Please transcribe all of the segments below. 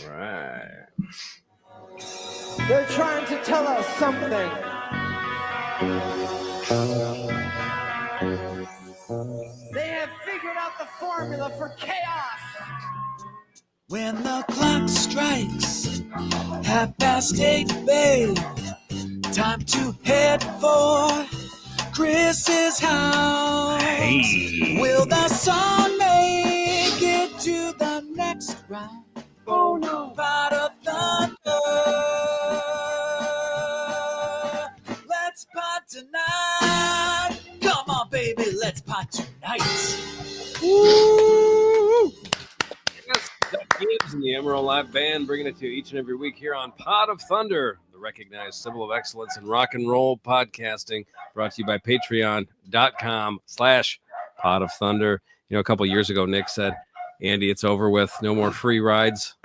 right. They're trying to tell us something. They have figured out the formula for chaos. When the clock strikes 8:30, babe, time to head for Chris's house. Hey. Will the sun make it to the next round? Oh no, Pot of Thunder. Let's pot tonight. Come on, baby, let's pot tonight. Woo! Yes, Doug Gibbs and the Emerald Live Band bringing it to you each and every week here on Pot of Thunder, the recognized symbol of excellence in rock and roll podcasting, brought to you by patreon.com/Pot of Thunder. You know, a couple years ago, Nick said, Andy, it's over with. No more free rides.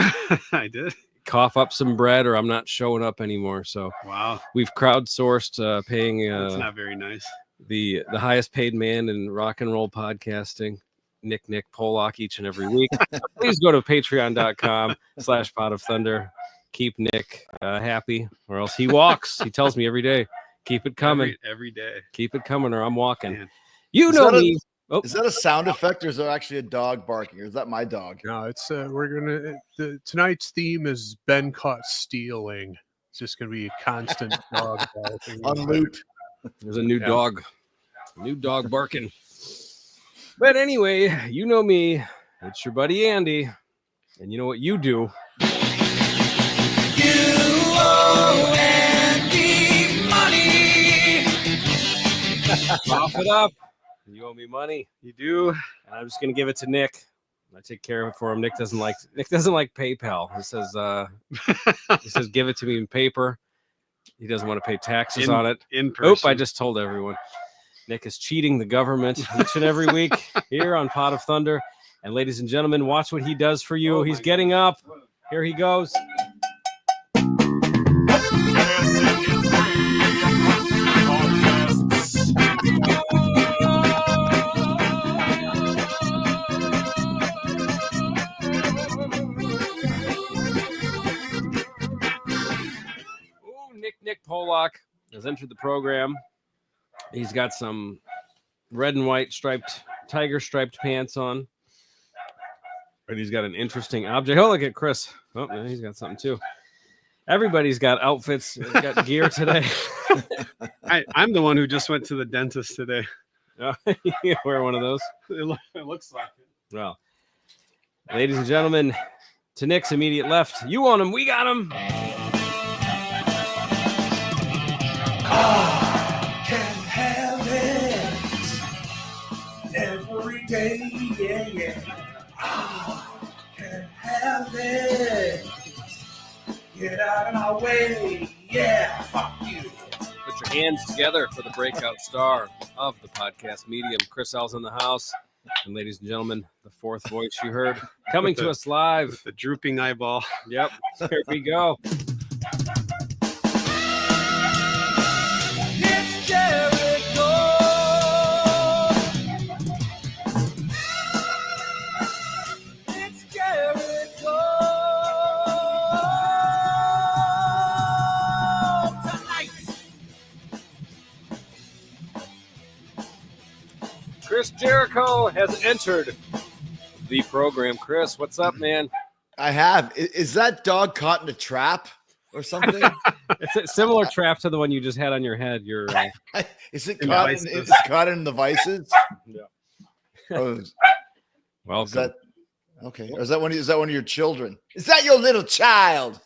I did. Cough up some bread or I'm not showing up anymore. So Wow. we've crowdsourced paying That's not very nice. the highest paid man in rock and roll podcasting, Nick Pollock, each and every week. Please go to patreon.com/Pot of Thunder. Keep Nick happy or else he walks. He tells me every day, keep it coming. Every day. Keep it coming or I'm walking. Man. You know me. Is that a sound effect or is there actually a dog barking or is that my dog? No, it's tonight's theme is Ben caught stealing. It's just gonna be a constant dog barking. On loop. There's a new dog barking. But anyway, you know me. It's your buddy Andy. And you know what you do? You owe Andy money. Cough it up. You owe me money. You do. And I'm just gonna give it to Nick. I take care of it for him. Nick doesn't like PayPal. He says give it to me in paper. He doesn't want to pay taxes on it. In person. Oop, I just told everyone. Nick is cheating the government each and every week here on Pot of Thunder. And ladies and gentlemen, watch what he does for you. He's getting up. Here he goes. Nick Pollock has entered the program. He's got some red and white tiger striped pants on. And he's got an interesting object. Oh, look at Chris. Oh, yeah, he's got something too. Everybody's got outfits, got gear today. I'm the one who just went to the dentist today. Oh, you wear one of those? It looks like it. Well, ladies and gentlemen, to Nick's immediate left, you want him, we got him. I can have it every day, yeah. I can have it. Get out of my way, yeah. Fuck you. Put your hands together for the breakout star of the podcast medium, Chris L's in the house. And ladies and gentlemen, the fourth voice you heard coming to us live. With the drooping eyeball. Yep, here we go. It's Jericho. It's Jericho. Tonight. Chris Jericho has entered the program. Chris, what's up, man? I have. Is that dog caught in a trap or something? It's a similar trap to the one you just had on your head. Is it caught in the vices? Yeah. Oh, Welcome. is that okay? Or is that one of your children? Is that your little child?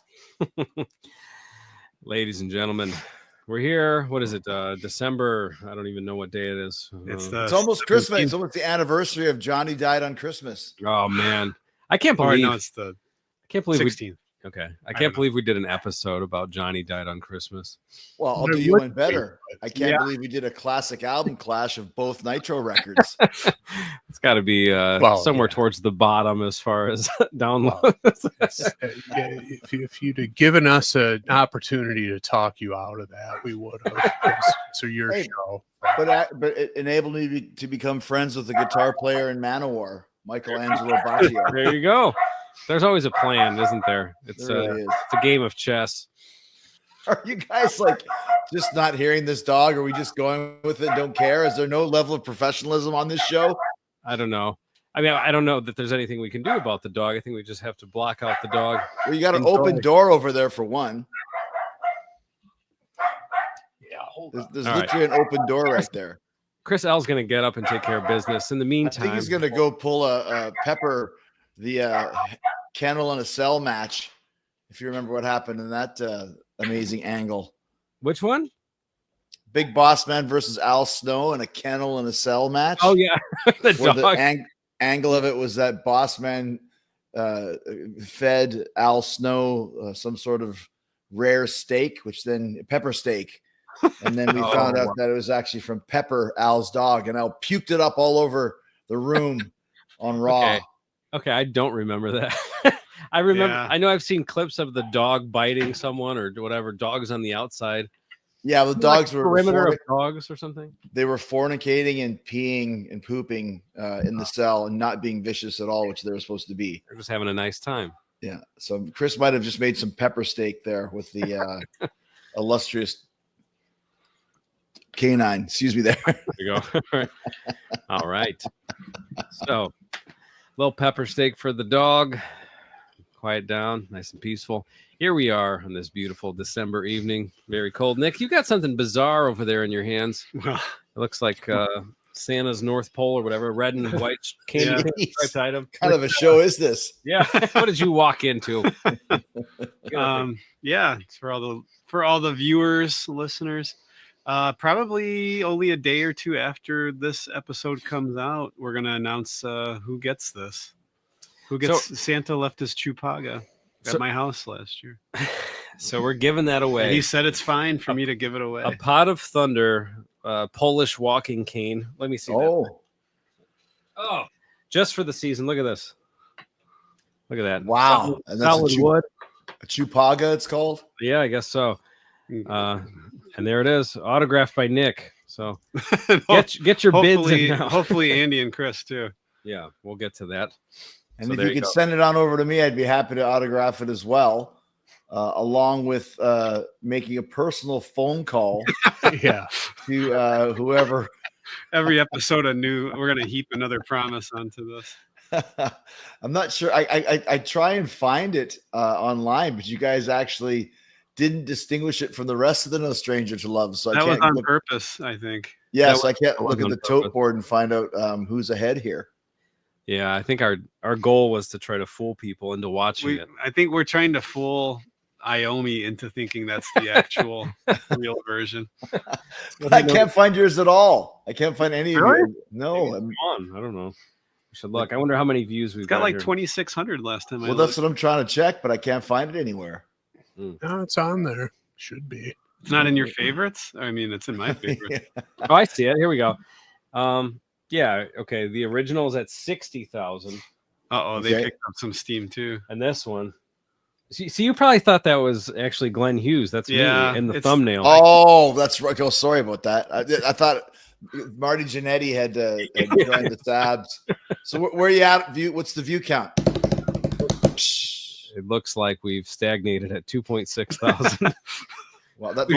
Ladies and gentlemen, we're here. What is it? December. I don't even know what day it is. It's almost Christmas. It's almost the anniversary of Johnny died on Christmas. Oh man, I can't believe. No, it's the. I can't believe 16th. Okay, I can't believe we did an episode about Johnny died on Christmas. Well, I'll do you one better. I can't believe we did a classic album clash of both Nitro records. It's got to be somewhere towards the bottom as far as downloads. If you'd have given us an opportunity to talk you out of that, we would have. So your show. But it enabled me to become friends with the guitar player in Manowar. Michelangelo Baccio. There you go. There's always a plan, isn't there? It's There really is. it's a game of chess. Are you guys like just not hearing this dog? Are we just going with it? Don't care? Is there no level of professionalism on this show? I don't know. I mean, I don't know that there's anything we can do about the dog. I think we just have to block out the dog. Well, you got an Enjoy. open door over there for one. Yeah, hold There's All literally an open door right there. Chris L's going to get up and take care of business. In the I meantime, think he's going to go pull a Pepper, the kennel in a cell match. If you remember what happened in that amazing angle. which one? Big Boss Man versus Al Snow in a kennel in a cell match. Oh, yeah. the Where dog. the angle of it was that Boss Man fed Al Snow some sort of rare steak, which then pepper steak. And then we found out that it was actually from Pepper, Al's dog, and Al puked it up all over the room on Raw. Okay, I don't remember that. I remember. Yeah. I know I've seen clips of the dog biting someone or whatever. Dogs on the outside. Yeah, the dogs were perimeter of dogs or something. they were fornicating and peeing and pooping in the cell and not being vicious at all, which they were supposed to be. They're just having a nice time. Yeah. So Chris might have just made some pepper steak there with the illustrious canine. Excuse me there. There you go. All right. So, little pepper steak for the dog. Quiet down, nice and peaceful. Here we are on this beautiful December evening. Very cold. Nick, you got something bizarre over there in your hands. Well, It looks like Santa's North Pole or whatever, red and white candy striped item. What kind of a show is this? Yeah. What did you walk into? yeah, it's for all the viewers, listeners. Probably only a day or two after this episode comes out, we're gonna announce who gets this. Who gets Santa left his chupaga at my house last year. So we're giving that away. And he said it's fine for me to give it away. A pot of thunder, Polish walking cane. Let me see that. Oh, just for the season. Look at this. Look at that. Wow. And that's Solid wood. a chupaga, it's called. Yeah, I guess so. And there it is, autographed by Nick. So get your bids in now. Hopefully Andy and Chris too. Yeah, we'll get to that. And So if there you you could go. send it on over to me, I'd be happy to autograph it as well, along with making a personal phone call Yeah. to whoever. Every episode we're gonna heap another promise onto this. I'm not sure. I try and find it online, but you guys actually didn't distinguish it from the rest of the No Stranger to Love. So That I was can't on look, purpose, I think. yes, that I can't was look at on the purpose. tote board and find out who's ahead here. Yeah, I think our goal was to try to fool people into watching it. I think we're trying to fool Iomi into thinking that's the actual real version. I can't find yours at all. I can't find any Really? of you. No. Come on, I don't know. We should look. I wonder how many views we've It's got like here. 2,600 last time. Well, that's what I'm trying to check, but I can't find it anywhere. No, it's on there. Should be. It's not in your favorites. I mean, it's in my favorites. Oh, I see it. Here we go. Yeah, okay. The original is at 60,000, Uh-oh, they Okay. picked up some steam too. and this one. See, you probably thought that was actually Glenn Hughes. That's Yeah, me in the it's- thumbnail. Oh, that's right. Oh, sorry about that. I thought Marty Jannetty had joined the Sabs. So where are you at? What's the view count? It looks like we've stagnated at 2.6 thousand. Well, that's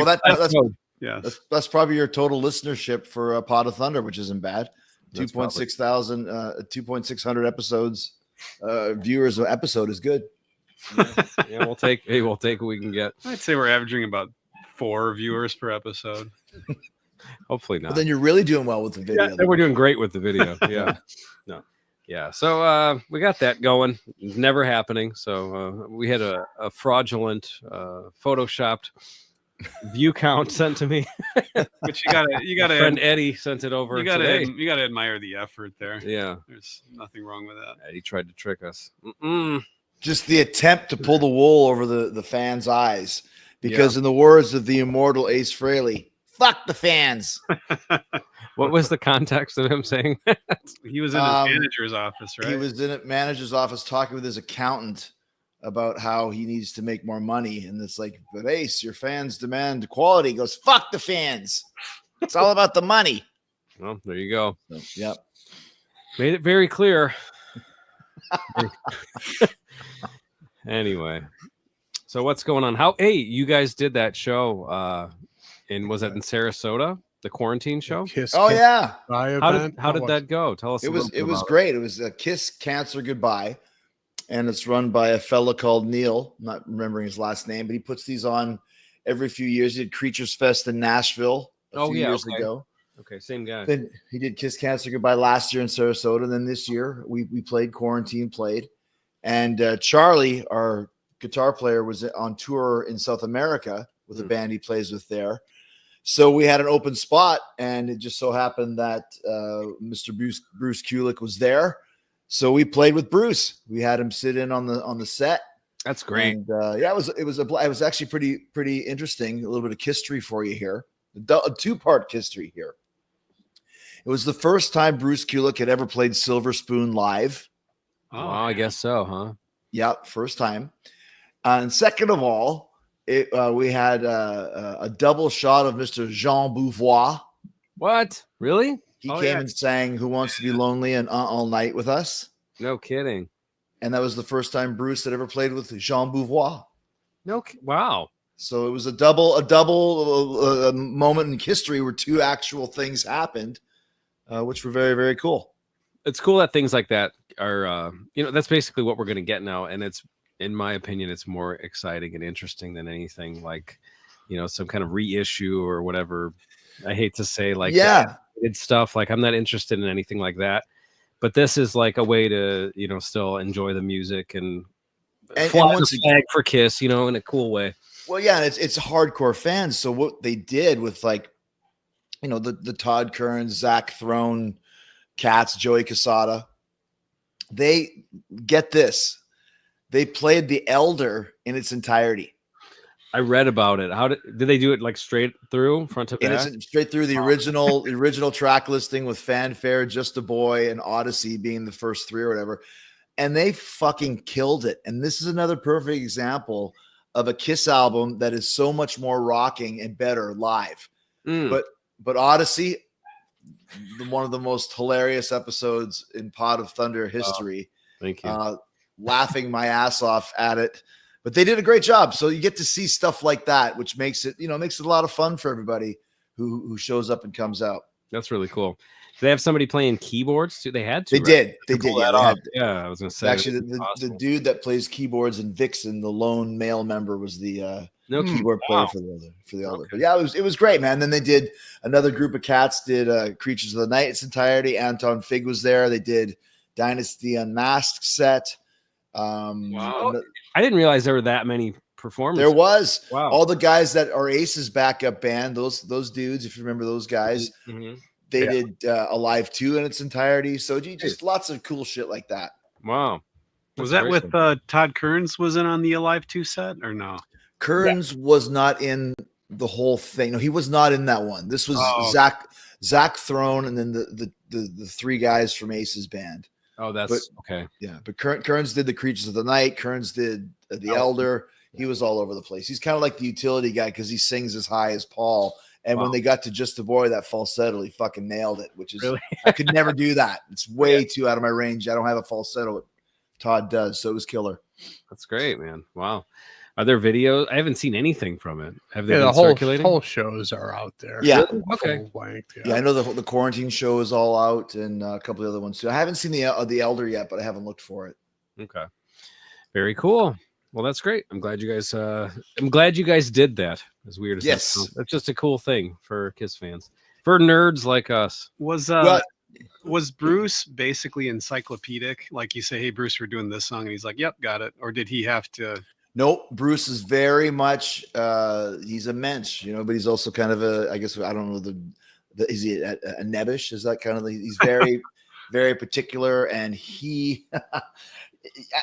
Yeah. that's probably your total listenership for a Pot of Thunder, which isn't bad. That's 2.6 thousand, 2.600 episodes. Viewers a episode is good. Yeah, we'll take what we can get. I'd say we're averaging about 4 viewers per episode. Hopefully not. But then you're really doing well with the video. Yeah, then we're doing great with the video. Yeah. No. Yeah. So we got that going. It's never happening. So we had a fraudulent photoshopped view count sent to me. But you gotta Friend Eddie sent it over today. you gotta admire the effort there. Yeah. There's nothing wrong with that. Eddie tried to trick us. Mm-mm. Just the attempt to pull the wool over the fans' eyes. Because in the words of the immortal Ace Frehley, fuck the fans. What was the context of him saying? He was in his manager's office, right? He was in a manager's office talking with his accountant about how he needs to make more money. And it's like, but Ace, your fans demand quality. He goes, fuck the fans. It's all about the money. Well, there you go. So, yep. Made it very clear. Anyway, so what's going on? Hey, you guys did that show was that in Sarasota, the quarantine show? Kiss, Oh Kiss yeah, Goodbye How event. did that go? Tell us. it was great. It was a Kiss Cancer Goodbye, and it's run by a fella called Neil. I'm not remembering his last name, but he puts these on every few years. He did Creatures Fest in Nashville a few years ago. Okay, same guy. Then he did Kiss Cancer Goodbye last year in Sarasota. And then this year we played Quarantine played, and Charlie, our guitar player, was on tour in South America with a band he plays with there. So we had an open spot, and it just so happened that Mr. Bruce Kulick was there. So we played with Bruce. We had him sit in on the set. That's great. And yeah, it was actually pretty interesting. A little bit of history for you here. A two-part history here. It was the first time Bruce Kulick had ever played Silver Spoon live. Oh, wow, I guess so, huh? Yeah, first time. And second of all, we had a double shot of Mr. Jean Beauvoir. What? Really? He came and sang "Who Wants to Be Lonely" and "All Night" with us. No kidding. And that was the first time Bruce had ever played with Jean Beauvoir. Wow. So it was a double moment in history where two actual things happened, which were very, very cool. It's cool that things like that are, that's basically what we're going to get now. And it's, in my opinion, it's more exciting and interesting than anything like, some kind of reissue or whatever. I hate to say it's stuff like I'm not interested in anything like that. But this is like a way to, still enjoy the music and fly the flag for Kiss, in a cool way. Well, yeah, it's hardcore fans. So what they did with the Todd Kearns, Zach Throne, Katz, Joey Casada, they get this. They played The Elder in its entirety. I read about it. How did they do it? Like straight through, front to back? Straight through the original track listing with Fanfare, Just a Boy, and Odyssey being the first three or whatever. And they fucking killed it. And this is another perfect example of a Kiss album that is so much more rocking and better live. But Odyssey, one of the most hilarious episodes in Pod of Thunder history. Thank you. Laughing my ass off at it. But they did a great job. So you get to see stuff like that, which makes it a lot of fun for everybody who shows up and comes out. That's really cool. Do they have somebody playing keyboards too? They had to. They did. They did. Yeah, I was going to say. Actually, the dude that plays keyboards in Vixen, the lone male member, was the keyboard player for the Elder. Okay. But yeah, it was great, man. Then they did another group of cats did Creatures of the Night its entirety. Anton Fig was there. They did Dynasty Unmasked set. Wow. I didn't realize there were that many performances. There was. Wow. All the guys that are Ace's backup band, those dudes, if you remember those guys, they did Alive 2 in its entirety. So just lots of cool shit like that. Wow. Was that with Todd Kearns was in on the Alive 2 set or no? Kearns was not in the whole thing. No, he was not in that one. This was Zach Throne and then the three guys from Ace's band. Oh, that's okay. Yeah, but Kearns did the Creatures of the Night. Kearns did the Elder. He was all over the place. He's kind of like the utility guy because he sings as high as Paul. And when they got to Just a Boy, that falsetto, he fucking nailed it, which is really? I could never do that. It's way too out of my range. I don't have a falsetto. Todd does, so it was killer. That's great, man. Wow. Are there videos? I haven't seen anything from it. Have they been the circulating? whole shows are out there. Yeah. Okay. Yeah, I know the Quarantine show is all out and a couple of other ones too. I haven't seen the Elder yet, but I haven't looked for it. Okay. Very cool. Well, that's great. I'm glad you guys did that. As weird as that sounds. That's just a cool thing for Kiss fans. For nerds like us. Was Bruce basically encyclopedic? Like you say, hey Bruce, we're doing this song, and he's like, yep, got it. Or did he have to? Nope. Bruce is very much he's a mensch, but he's also kind of I don't know is he a nebbish? Is that kind of he's very, very particular, and he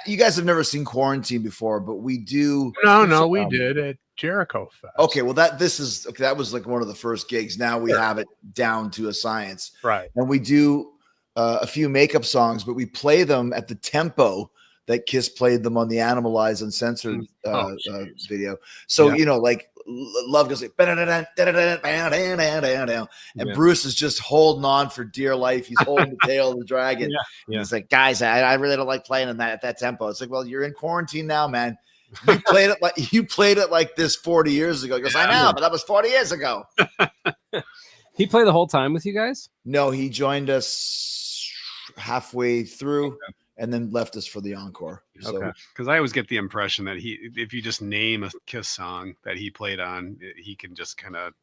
you guys have never seen Quarantine before, but we do. No, we did at Jericho Fest. Okay, well that was like one of the first gigs. Now we have it down to a science, right? And we do a few makeup songs, but we play them at the tempo that Kiss played them on the Animalized Uncensored video. So like Love goes like, and Bruce is just holding on for dear life. He's holding the tail of the dragon. Yeah. He's like, guys, I really don't like playing in that at that tempo. It's like, well, you're in quarantine now, man. You played it like this 40 years ago. He goes, I know, but that was 40 years ago. He played the whole time with you guys? No, he joined us halfway through and then left us for the encore. So, Okay. Because I always get the impression that if you just name a Kiss song that he played on, he can just kind of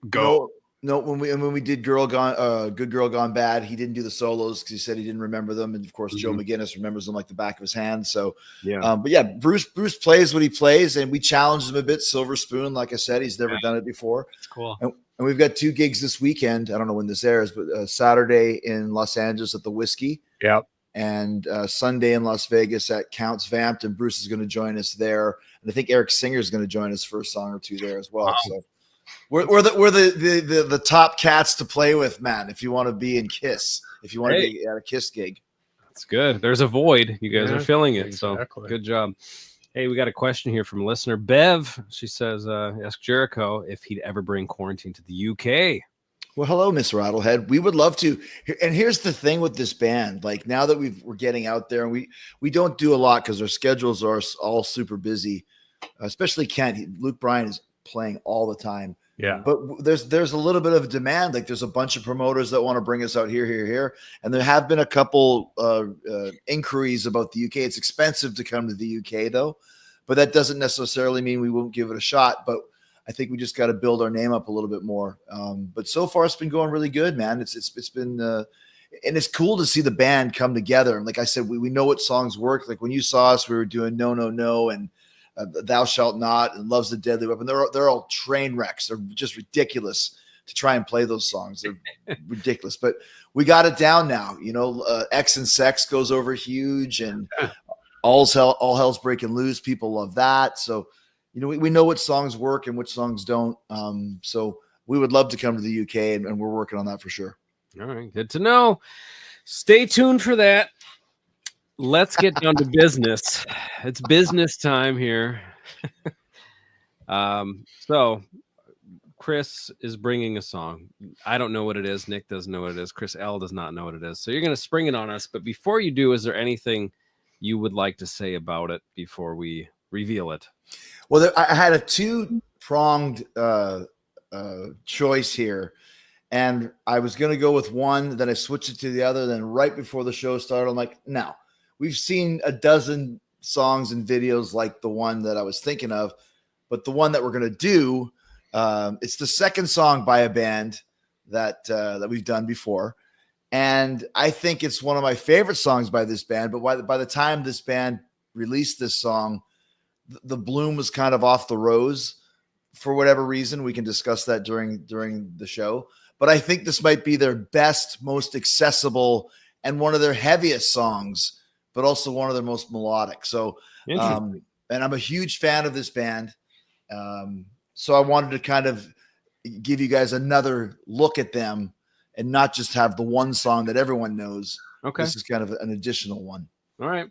go. No, when we did Good Girl Gone Bad, he didn't do the solos because he said he didn't remember them, and of course Joe McGinnis remembers them like the back of his hand. So but yeah, Bruce plays what he plays, and we challenged him a bit. Silver Spoon, like I said, he's never done it before. It's cool. And we've got 2 gigs this weekend. I don't know when this airs, but Saturday in Los Angeles at the Whiskey. Yep. And Sunday in Las Vegas at Counts Vamped, and Bruce is going to join us there. And I think Eric Singer is going to join us for a song or 2 there as well. Wow. So we're the top cats to play with, man. If you want to be in Kiss, if you want to be at a Kiss gig, that's good. There's a void. You guys are filling it. Exactly. So good job. Hey, we got a question here from listener Bev. She says, ask Jericho if he'd ever bring quarantine to the UK. Well, hello, Miss Rattlehead. We would love to. And here's the thing with this band. Like, now that we're getting out there, and we don't do a lot because our schedules are all super busy, especially Kent. Luke Bryan is playing all the time. Yeah. But there's a little bit of demand. Like, there's a bunch of promoters that want to bring us out here. And there have been a couple inquiries about the UK. It's expensive to come to the UK, though. But that doesn't necessarily mean we won't give it a shot. But I think we just got to build our name up a little bit more. But so far, it's been going really good, man. It's been and it's cool to see the band come together. And like I said, we know what songs work. Like when you saw us, we were doing No, No, No, and Thou Shalt Not, and Love's the Deadly Weapon. They're all train wrecks. They're just ridiculous to try and play those songs. They're ridiculous. But we got it down now. You know, X and Sex goes over huge, and All Hell's Breaking Loose. People love that. So, you know, we know what songs work and which songs don't. So we would love to come to the UK, and we're working on that for sure. All right. Good to know. Stay tuned for that. Let's get down to business. It's business time here. So Chris is bringing a song. I don't know what it is. Nick doesn't know what it is. Chris L does not know what it is. So you're going to spring it on us. But before you do, is there anything you would like to say about it before we reveal it? Well, I had a 2-pronged choice here, and I was going to go with one, then I switched it to the other. Then right before the show started, I'm like, no, we've seen a dozen songs and videos like the one that I was thinking of, but the one that we're going to do, it's the second song by a band that we've done before. And I think it's one of my favorite songs by this band, but by the time this band released this song, the bloom was kind of off the rose for whatever reason. We can discuss that during the show, but I think this might be their best, most accessible, and one of their heaviest songs, but also one of their most melodic. So, and I'm a huge fan of this band. So I wanted to kind of give you guys another look at them and not just have the one song that everyone knows. Okay. This is kind of an additional one. All right.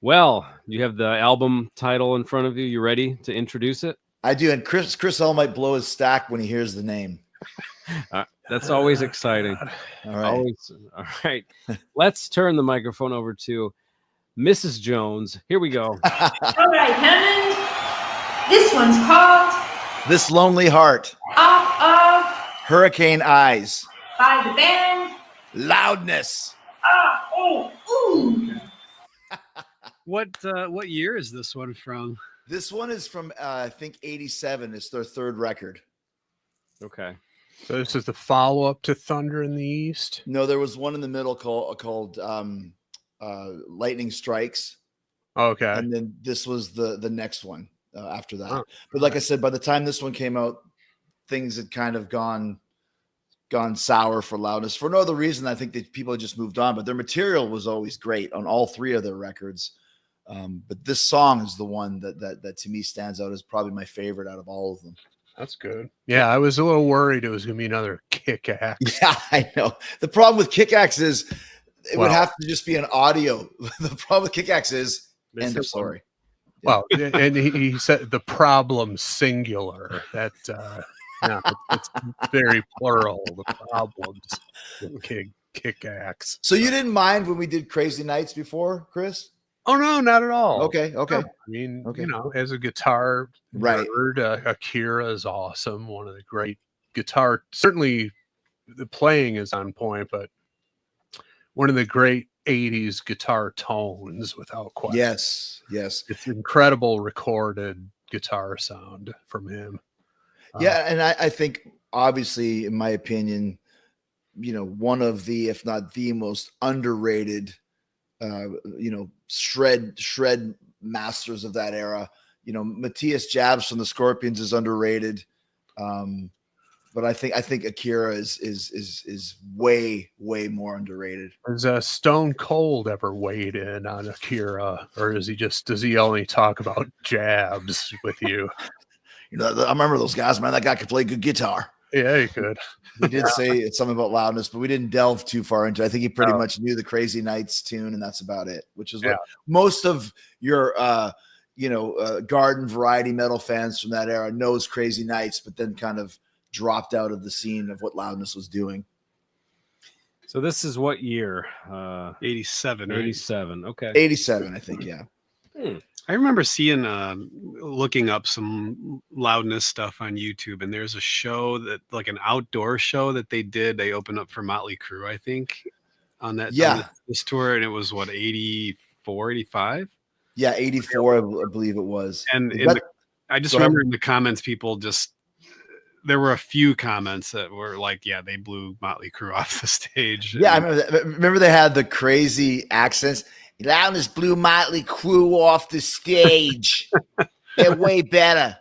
Well, you have the album title in front of you. You ready to introduce it? I do. And Chris L might blow his stack when he hears the name. That's always exciting. All right. Always. All right. Let's turn the microphone over to Mrs. Jones. Here we go. All right, Hammond. This one's called This Lonely Heart. Off of Hurricane Eyes. by the band. Loudness. Ooh. What year is this one from? This one is from, I think, 87. It's their third record. Okay. So this is the follow-up to Thunder in the East. No, there was one in the middle called Lightning Strikes. Okay. And then this was the next one after that. Oh. But like I said, by the time this one came out, things had kind of gone sour for Loudness for no other reason. I think that people had just moved on, but their material was always great on all 3 of their records. But this song is the one that to me stands out as probably my favorite out of all of them. That's good. Yeah, I was a little worried it was going to be another Kick-Axe. Yeah, I know. The problem with Kick-Axe is it would have to just be an audio. The problem with Kick-Axe is end of story. Well, and he said the problem singular. That yeah, it's very plural. The problems with kick axe. So you didn't mind when we did Crazy Nights before, Chris? Oh no, not at all. Okay. No, I mean, Okay. as a guitar Right. nerd, Akira is awesome. One of the great guitar. Certainly, the playing is on point, but one of the great '80s guitar tones, without question. Yes. It's incredible recorded guitar sound from him. Yeah, and I think obviously, in my opinion, one of the, if not the most underrated, shred masters of that era. Matthias Jabs from the Scorpions is underrated, but I think Akira is way more underrated. Has Stone Cold ever weighed in on Akira, or does he only talk about Jabs with you? I remember those guys, man. That guy could play good guitar. Yeah, he could. He did say it's something about Loudness, but we didn't delve too far into it. I think he pretty much knew the Crazy Nights tune, and that's about it, which is what most of your garden variety metal fans from that era knows Crazy Nights, but then kind of dropped out of the scene of what Loudness was doing. So this is what year? 87. Right? 87. Okay. 87, I think, yeah. I remember looking up some Loudness stuff on YouTube, and there's a show like an outdoor show that they did. They opened up for Motley Crue, I think, on this tour, and it was 84, 85? Yeah, 84, I believe it was. And I just remember in the comments, there were a few comments that were like, yeah, they blew Motley Crue off the stage. Yeah, I remember they had the crazy accents. Loudness blew Motley Crue off the stage. They're way better.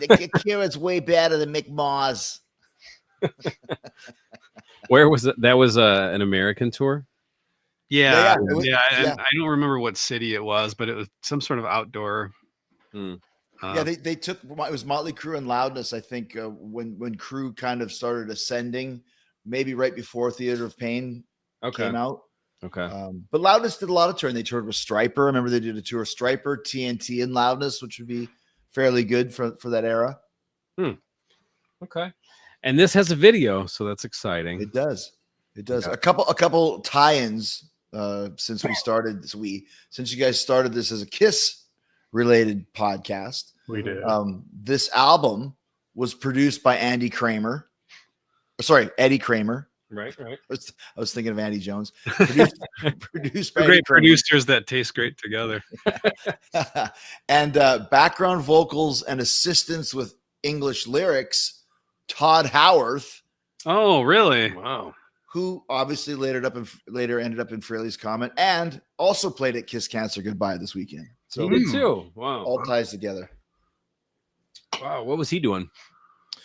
Akira's way better than Mick Mars. Where was it? That was an American tour? Yeah. I don't remember what city it was, but it was some sort of outdoor. They took, it was Motley Crue and Loudness, I think, when Crue kind of started ascending, maybe right before Theater of Pain came out. Okay. But Loudness did a lot of touring. They toured with Stryper. I remember they did a tour of Stryper, TNT, and Loudness, which would be fairly good for that era. Okay. And this has a video, so that's exciting. It does. Yeah. A couple tie-ins since we started. Since you guys started this as a Kiss related podcast. We did. This album was produced by Eddie Kramer. Right. I was thinking of Andy Jones. Produced by great producers that taste great together. And background vocals and assistance with English lyrics, Todd Howarth. Oh, really? Wow. Who obviously later ended up in Fraley's Comet and also played at Kiss Cancer Goodbye this weekend. So he did too. Wow. All ties together. Wow. What was he doing?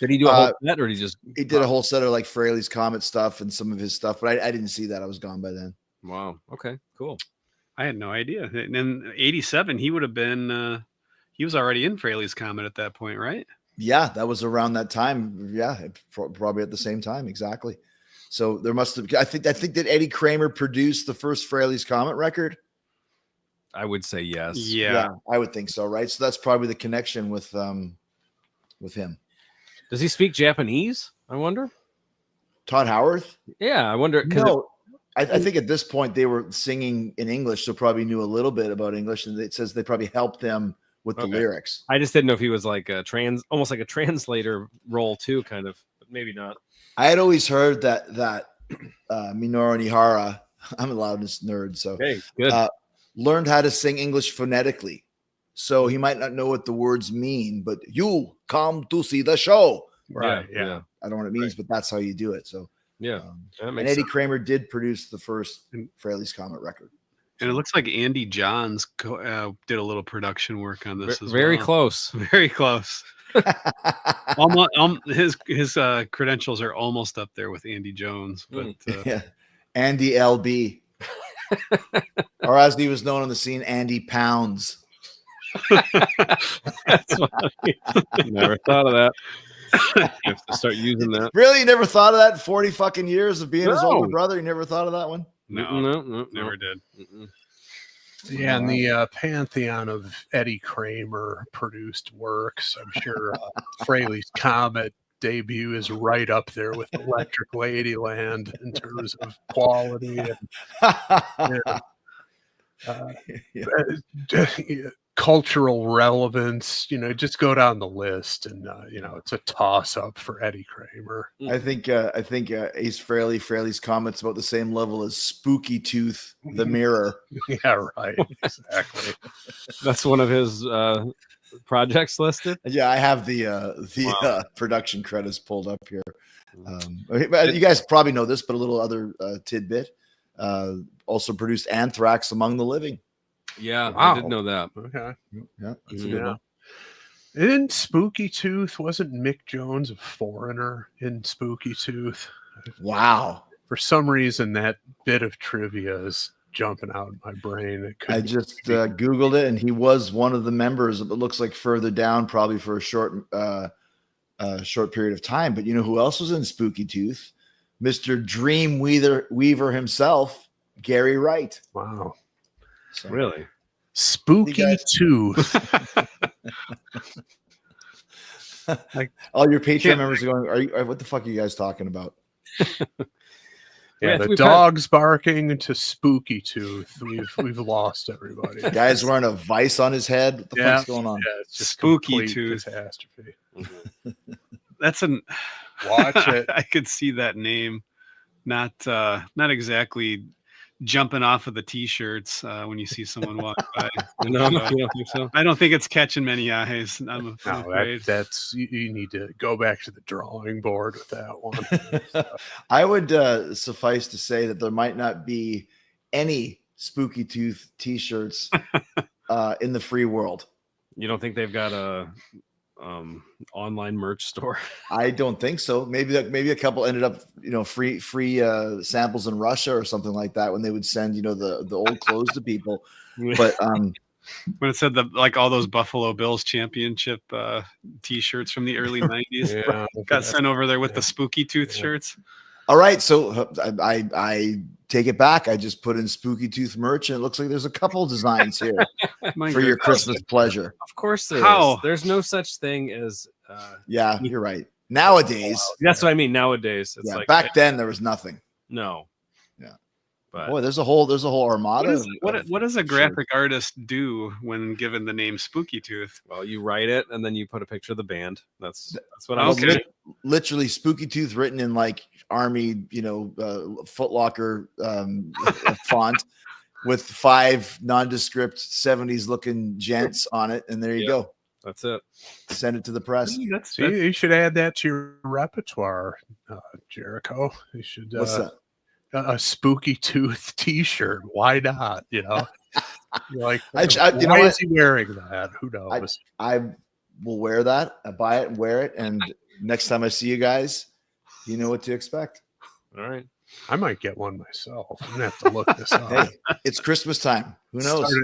Did he do a whole set, or did he did a whole set of like Fraley's Comet stuff and some of his stuff, but I didn't see that. I was gone by then. Wow. Okay, cool. I had no idea. And in 87, he would have been, he was already in Fraley's Comet at that point, right? Yeah, that was around that time. Yeah, probably at the same time. Exactly. So there must have, I think that Eddie Kramer produced the first Fraley's Comet record. I would say yes. Yeah, I would think so. Right. So that's probably the connection with him. Does he speak Japanese? I wonder. Todd Howarth? Yeah, I wonder. No, I think at this point they were singing in English, so probably knew a little bit about English, and it says they probably helped them with the lyrics. I just didn't know if he was like almost like a translator role too, kind of, but maybe not. I had always heard that Minoru Nihara, I'm a Loudness nerd, so good. Learned how to sing English phonetically. So he might not know what the words mean, but you come to see the show. Right. Yeah. I don't know what it means, but that's how you do it. So and Eddie Kramer did produce the first Fraley's Comet record. And it looks like Andy Johns did a little production work on this as very well. Close. Very close. Almost, his credentials are almost up there with Andy Jones, but Andy LB, or as he was known on the scene, Andy Pounds. That's funny. Never thought of that. You have to start using that. Really? You never thought of that in 40 fucking years of being his older brother? You never thought of that one? No, never did. Yeah, and the pantheon of Eddie Kramer produced works. I'm sure Fraley's Comet debut is right up there with Electric Ladyland in terms of quality and cultural relevance. Just go down the list, and it's a toss up for Eddie Kramer. I think Ace Fraley's Comet's about the same level as Spooky Tooth, The Mirror. Yeah, right. Exactly. That's one of his projects listed. Yeah, I have the production credits pulled up here. You guys probably know this, but a little other tidbit. Also produced Anthrax Among the Living. Yeah, Wow. I did know that. Okay. Yeah, that's a good one. In Spooky Tooth, wasn't Mick Jones a foreigner in Spooky Tooth? Wow. For some reason, that bit of trivia is jumping out of my brain. I just Googled it, and he was one of the members. It looks like further down, probably for a short period of time. But you know who else was in Spooky Tooth? Mr. Dream Weaver himself, Gary Wright. Wow. So, Really? Spooky Tooth. all your Patreon members are going, what the fuck are you guys talking about? Yeah, the dog's barking to Spooky Tooth. We've lost everybody. The guy's wearing a vice on his head. What the fuck's going on? Yeah, it's just Spooky Tooth catastrophe. That's Watch it. I could see that name. Not exactly jumping off of the t-shirts when you see someone walk by. No, you don't think so? I don't think it's catching many eyes. I'm afraid. That's you need to go back to the drawing board with that one. I would suffice to say that there might not be any Spooky Tooth t-shirts in the free world. You don't think they've got a online merch store? I don't think so. Maybe a couple ended up, free samples in Russia or something like that when they would send, the old clothes to people. But when it said all those Buffalo Bills championship t-shirts from the early 90s got sent over there with the Spooky Tooth shirts. All right, so I take it back. I just put in Spooky Tooth merch, and it looks like there's a couple designs here for your Christmas pleasure. Of course there is. There's no such thing as yeah, you're right. Nowadays, that's what I mean. Nowadays, it's back then there was nothing. No. Yeah. But boy, there's a whole armada. What does a graphic artist do when given the name Spooky Tooth? Well, you write it and then you put a picture of the band. That's what I'm saying. Literally Spooky Tooth written in like Army, Foot Locker font with 5 nondescript 70s looking gents on it, and there you go. That's it. Send it to the press. You should add that to your repertoire, Jericho. You should. What's that? A Spooky Tooth T-shirt. Why not? You're like, why is he wearing that? Who knows? I will wear that. I buy it and wear it, and next time I see you guys, you know what to expect. All right. I might get one myself. I'm gonna have to look this up. Hey, it's Christmas time. Who knows?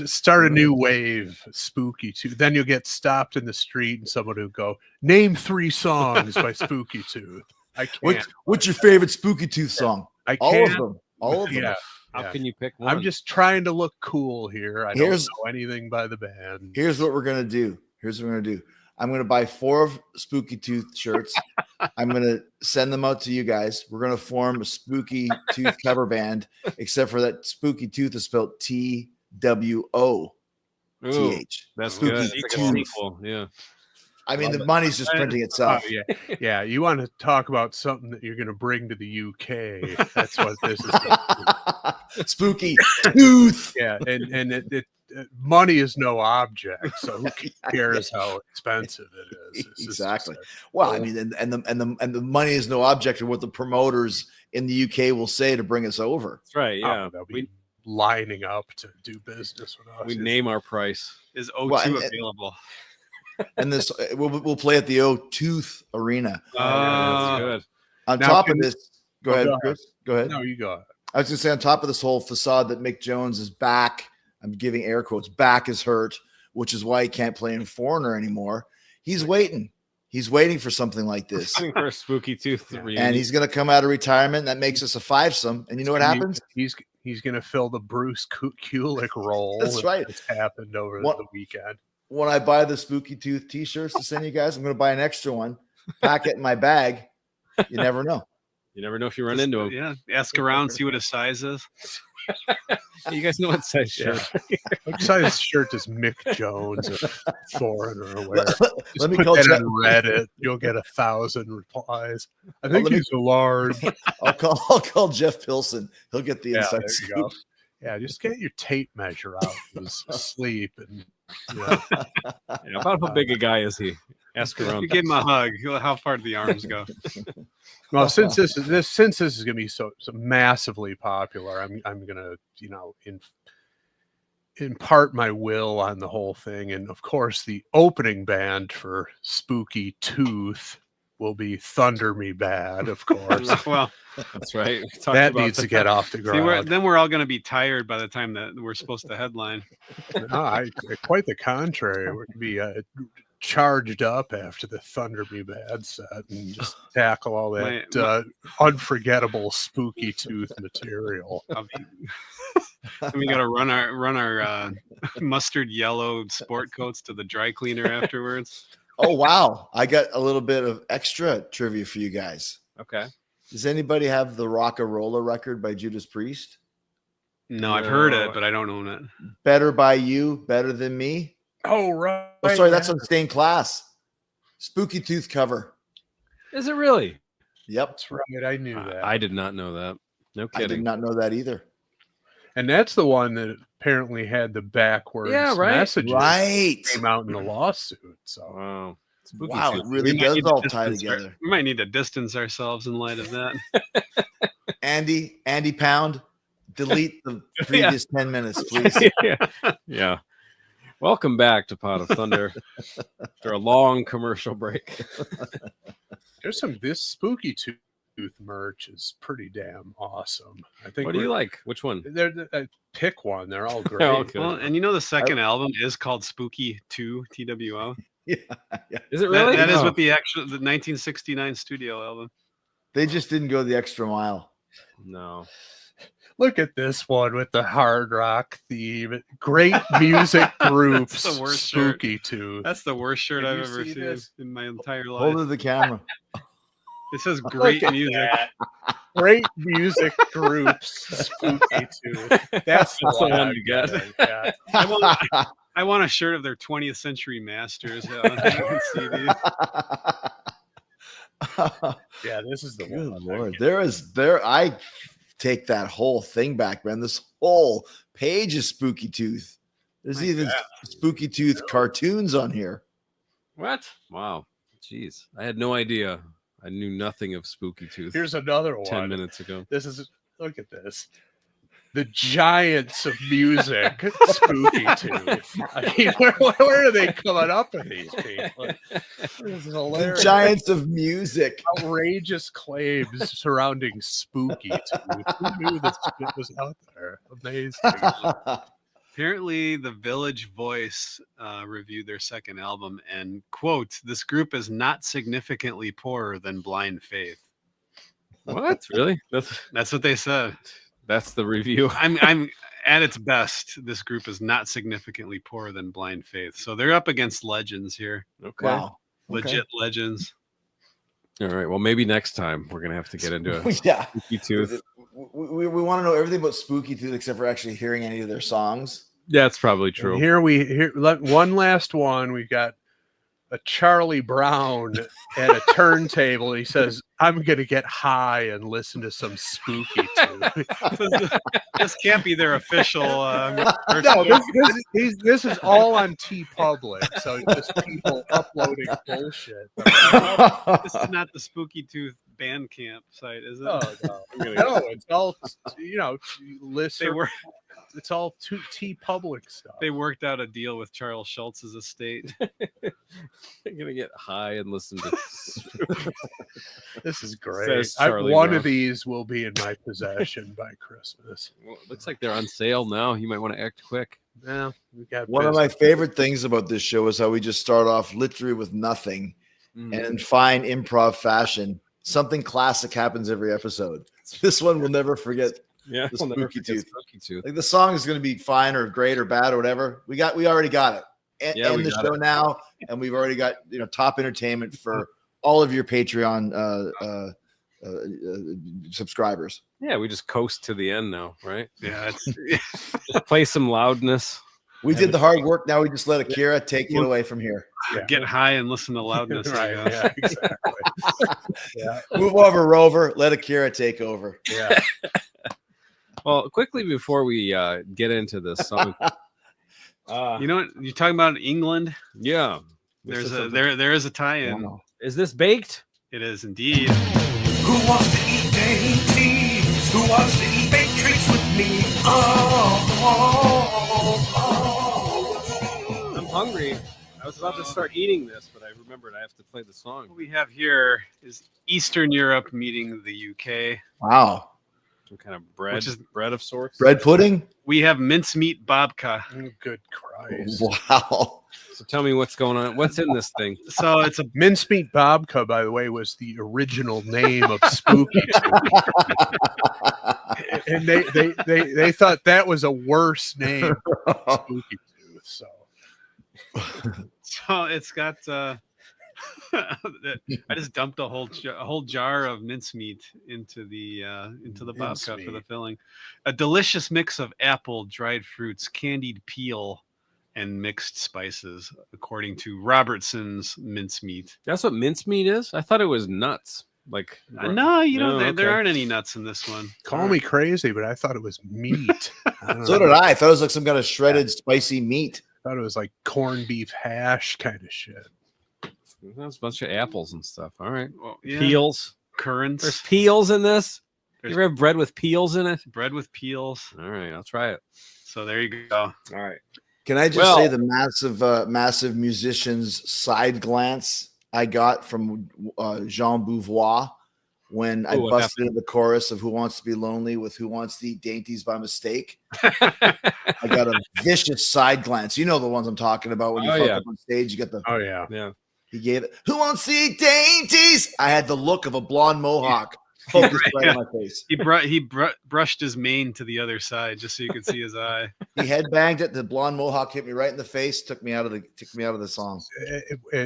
Start a new wave, Spooky Tooth. Then you'll get stopped in the street, and someone will go, "Name 3 songs by Spooky Tooth." I can't. What's your favorite Spooky Tooth song? I all can't. of them. All of them. Yeah. How can you pick one? I'm just trying to look cool here. I don't know anything by the band. Here's what we're gonna do. I'm gonna buy 4 of Spooky Tooth shirts. I'm gonna send them out to you guys. We're gonna form a Spooky Tooth cover band, except for that Spooky Tooth is spelled TWOTH. That's Spooky good. Tooth. Yeah. I mean, the money's just printing itself. Yeah. You want to talk about something that you're going to bring to the UK? That's what this is. Spooky Tooth. Yeah, and it money is no object, so who cares how expensive it is? Exactly. Well, I mean, and the money is no object of what the promoters in the UK will say to bring us over. That's right. Yeah, they'll be lining up to do business with us. We name our price. Is O2 available? And this we'll play at the O-Tooth Arena. That's good. On top of this, go ahead, Chris. Go ahead. No, you go ahead. I was going to say, on top of this whole facade that Mick Jones is back, I'm giving air quotes, back is hurt, which is why he can't play in Foreigner anymore. He's waiting. He's waiting for something like this. Waiting for a spooky tooth reunion. And he's going to come out of retirement. That makes us a fivesome. And you know what happens? He's going to fill the Bruce Kulick role. That's right. It's happened over What- the weekend. When I buy the spooky tooth t-shirts to send you guys, I'm going to buy an extra one, pack it in my bag. You never know. You never know if you run into him. Yeah, ask around, see what his size is. You guys know what size shirt. What size shirt does Mick Jones or Foreigner wear? Just Let me put call that Jeff. on Reddit. You'll get 1,000 replies. I think let me- he's a large. I'll call Jeff Pilson. He'll get the Yeah, inside there you scoop. go. Yeah, just get your tape measure out. Sleep and yeah. Yeah, about how big a guy is he? Ask around. You give him a hug. How far do the arms go? Well, since this is going to be so massively popular, I'm going to impart my will on the whole thing, and of course, the opening band for Spooky Tooth will be Thunder Me Bad, of course. Well, That's right. We talked That about needs to that. get off the ground. then we're all going to be tired by the time that we're supposed to headline. No, quite the contrary. We're going to be charged up after the Thunder Me Bad set and just tackle all that unforgettable Spooky Tooth material. We got to run our mustard yellow sport coats to the dry cleaner afterwards. Oh, wow. I got a little bit of extra trivia for you guys. Okay. Does anybody have the Rock-a-Rolla record by Judas Priest? No, I've heard it, but I don't own it. Better by You, Better Than Me? Oh, right. Oh, sorry, that's on Stained Class. Spooky Tooth cover. Is it really? Yep. That's right. I knew that. I did not know that. No I did kidding. not know that either. And that's the one that apparently had the backwards messages. Right. Came out in the lawsuit. So Wow. Spooky Wow, Tooth. it really We might does need to all tie distance together. We might need to distance ourselves in light of that. Andy Pound, delete the previous 10 minutes, please. Yeah. Welcome back to Pot of Thunder after a long commercial break. there's this Spooky Tooth merch is pretty damn awesome. I think. What do you like? Which one? Pick one. They're all great. Okay. Well, and the second album is called Spooky 2 TWO. Yeah. Is it really? That is Oh. with the 1969 studio album. They just didn't go the extra mile. No. Look at this one with the hard rock theme. Great music groups. That's the worst shirt. Spooky Tooth. That's the worst shirt Did I've you ever see seen this? in my entire Hold it life. to the camera. It says great Look at music. that. Great music groups. Spooky Tooth. That's the one one I'm you get. getting, yeah. I want a shirt of their 20th Century Masters on CD. Yeah, this is the Good one. Lord. I take that whole thing back, man. This whole page is Spooky Tooth. There's even Spooky Tooth cartoons on here. What? Wow. Jeez. I had no idea. I knew nothing of Spooky Tooth Here's another one. 10 minutes ago. This is, look at this. The giants of music, Spooky Tooth. I mean, where are they coming up with these people? This is The hilarious. Giants of Music. Outrageous claims surrounding Spooky Tooth. Who knew this shit was out there? Amazing. Apparently, the Village Voice reviewed their second album and, quote, "This group is not significantly poorer than Blind Faith." What? Really? That's what they said. That's the review. I'm at its best. This group is not significantly poorer than Blind Faith. So they're up against legends here. Okay. Wow. Legit legends. All right. Well, maybe next time we're gonna have to get into a Yeah. Spooky Tooth. We want to know everything about Spooky Tooth except for actually hearing any of their songs. Yeah, that's probably And true. here one last one. We've got a Charlie Brown at a turntable. He says, "I'm gonna get high and listen to some Spooky Tooth." This can't be their official. No, this is all on TeePublic, so just people uploading bullshit. This is not the Spooky Tooth Bandcamp site, is it? Oh, no, it's all listen. They were It's all TeePublic stuff. they worked out a deal with Charles Schultz's estate. I'm gonna get high and listen to. This is great. Says Charlie One Brown. of these will be in my possession by Christmas. Well, it looks like they're on sale now. You might want to act quick. Yeah, we got One of my favorite things about this show is how we just start off literally with nothing and in fine improv fashion, something classic happens every episode. This one we'll never forget. Yeah, The we'll never Spooky forget Tooth. Spooky Tooth. Like the song is going to be fine or great or bad or whatever. We already got it. Yeah, we End the got show it. now, and we've already got top entertainment for all of your Patreon subscribers. Yeah, we just coast to the end now, right? Yeah, it's Just play some Loudness. We did the hard work. Now we just let Akira take it away from here. get high and listen to Loudness. I Right. guess. Yeah, exactly. Yeah. Move over, Rover. Let Akira take over. Yeah. Well, quickly before we get into this song, You know what? You're talking about England. yeah, There is a tie-in. Wow. is this baked? It is indeed. Who wants to eat dainties? Who wants to eat baked treats with me? I'm hungry. I was about to start eating this, but I remembered I have to play the song. What we have here is Eastern Europe meeting the UK. Wow. Some kind of bread, Which is- bread of sorts. Bread pudding? We have mincemeat babka. Good Christ. Wow. So tell me what's going on. What's in this thing? So it's a Mincemeat Babka, by the way, was the original name of Spooky Tooth. And they thought that was a worse name than Spooky Tooth. So so it's got. I just dumped a whole jar of mincemeat into the babka for the filling. A delicious mix of apple, dried fruits, candied peel, and mixed spices, according to Robertson's mincemeat. That's what mincemeat is? I thought it was nuts. Like No, No, there okay. aren't any nuts in this one. call me crazy, but I thought it was meat. I don't So know. did I. I thought it was like some kind of shredded, spicy meat. I thought it was like corned beef hash kind of shit. That's a bunch of apples and stuff. All right. Well, yeah, Peels. There's currants, peels in this. You There's- ever have bread with peels in it? bread with peels. All right, I'll try it. So there you go. All right. Can I just Well- say the massive musician's side glance I got from Jean Beauvoir when I Ooh, what busted into the chorus of Who Wants to Be Lonely with Who Wants to Eat Dainties by Mistake? I got a vicious side glance. You know the ones I'm talking about when you Oh, fuck yeah. up on stage. You got the Oh yeah. Yeah. he gave it. Who wants to eat dainties? I had the look of a blonde mohawk focused right on my face. He brushed his mane to the other side just so you could see his eye. He headbanged it. The blonde mohawk hit me right in the face. Took me out of the song.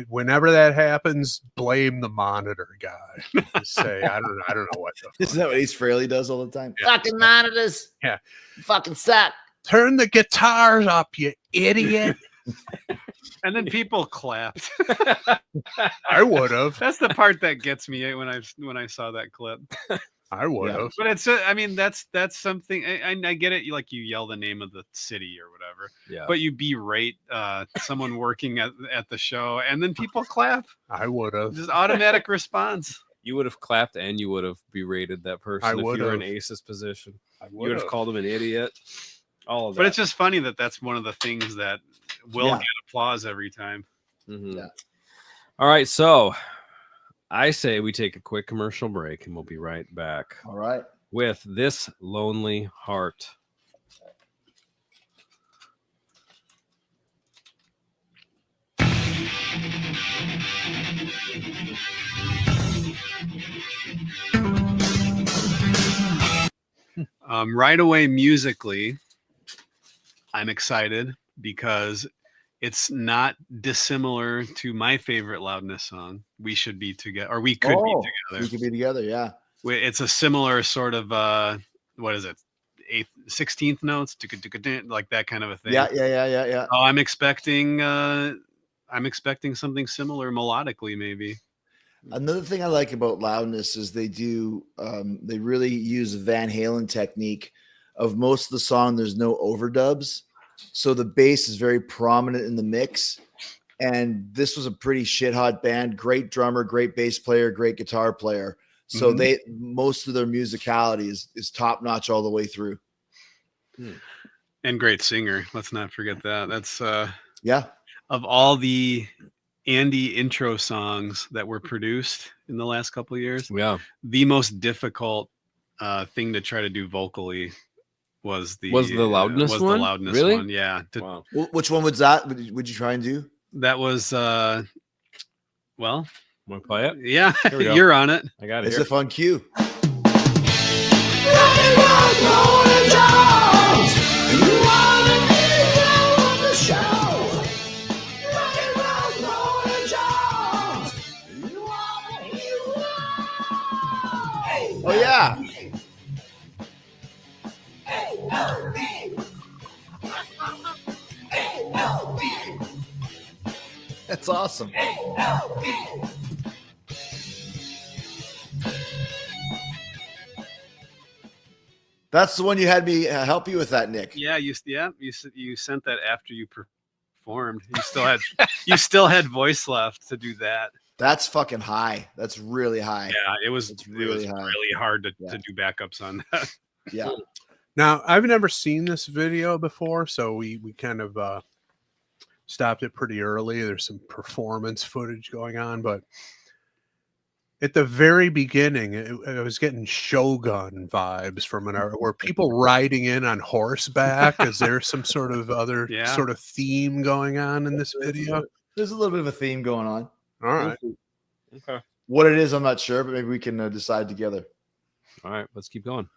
Whenever that happens, blame the monitor guy. Just say I don't know what the fuck. Isn't that what Ace Frehley does all the time? Yeah. Fucking monitors. Yeah. Fucking suck. Turn the guitars up, you idiot. And then people clapped. I would have. That's the part that gets me when I saw that clip. I would have. But it's I mean that's something I get it. Like you yell the name of the city or whatever, Yeah. but you berate someone working at the show, and then people clap. I would have. Just automatic response. You would have clapped and you would have berated that person I if you would were in have. Ace's position. I You would have called him an idiot. All of that. But it's just funny that that's one of the things that will Yeah. get applause every time. Mhm. Yeah. All right, so I say we take a quick commercial break and we'll be right back All right. with This Lonely Heart. Right away, musically, I'm excited because it's not dissimilar to my favorite Loudness song. We should be together, or we could be together. We could be together. Yeah. It's a similar sort of what is it, 16th notes, like that kind of a thing. Yeah. Oh, I'm expecting something similar melodically, maybe. Another thing I like about Loudness is they really use a Van Halen technique of most of the song. There's no overdubs. So the bass is very prominent in the mix. And this was a pretty shit hot band, great drummer, great bass player, great guitar player. So most of their musicality is top notch all the way through. And great singer. Let's not forget that. That's Yeah. of all the Andy intro songs that were produced in the last couple of years, Yeah. the most difficult thing to try to do vocally was the Loudness was one? The Loudness Really? one. Yeah. Wow. Which one was that? Would you try and do? That was well, Want to play it? Yeah, Here we go. you're on it. I got it It's here. a fun cue. Oh yeah. That's awesome. That's the one you had me help you with that, Nick. Yeah, you sent that after you performed. You still had voice left to do that. That's fucking high. That's really high. Yeah, it was really high. really hard to Yeah. do backups on that. Yeah. Now, I've never seen this video before, so we kind of stopped it pretty early. There's some performance footage going on, but at the very beginning, I was getting Shogun vibes from were people riding in on horseback? Is there some sort of other sort of theme going on in this video? There's a little bit of a theme going on. All right. Okay. What it is, I'm not sure, but maybe we can decide together. All right, let's keep going.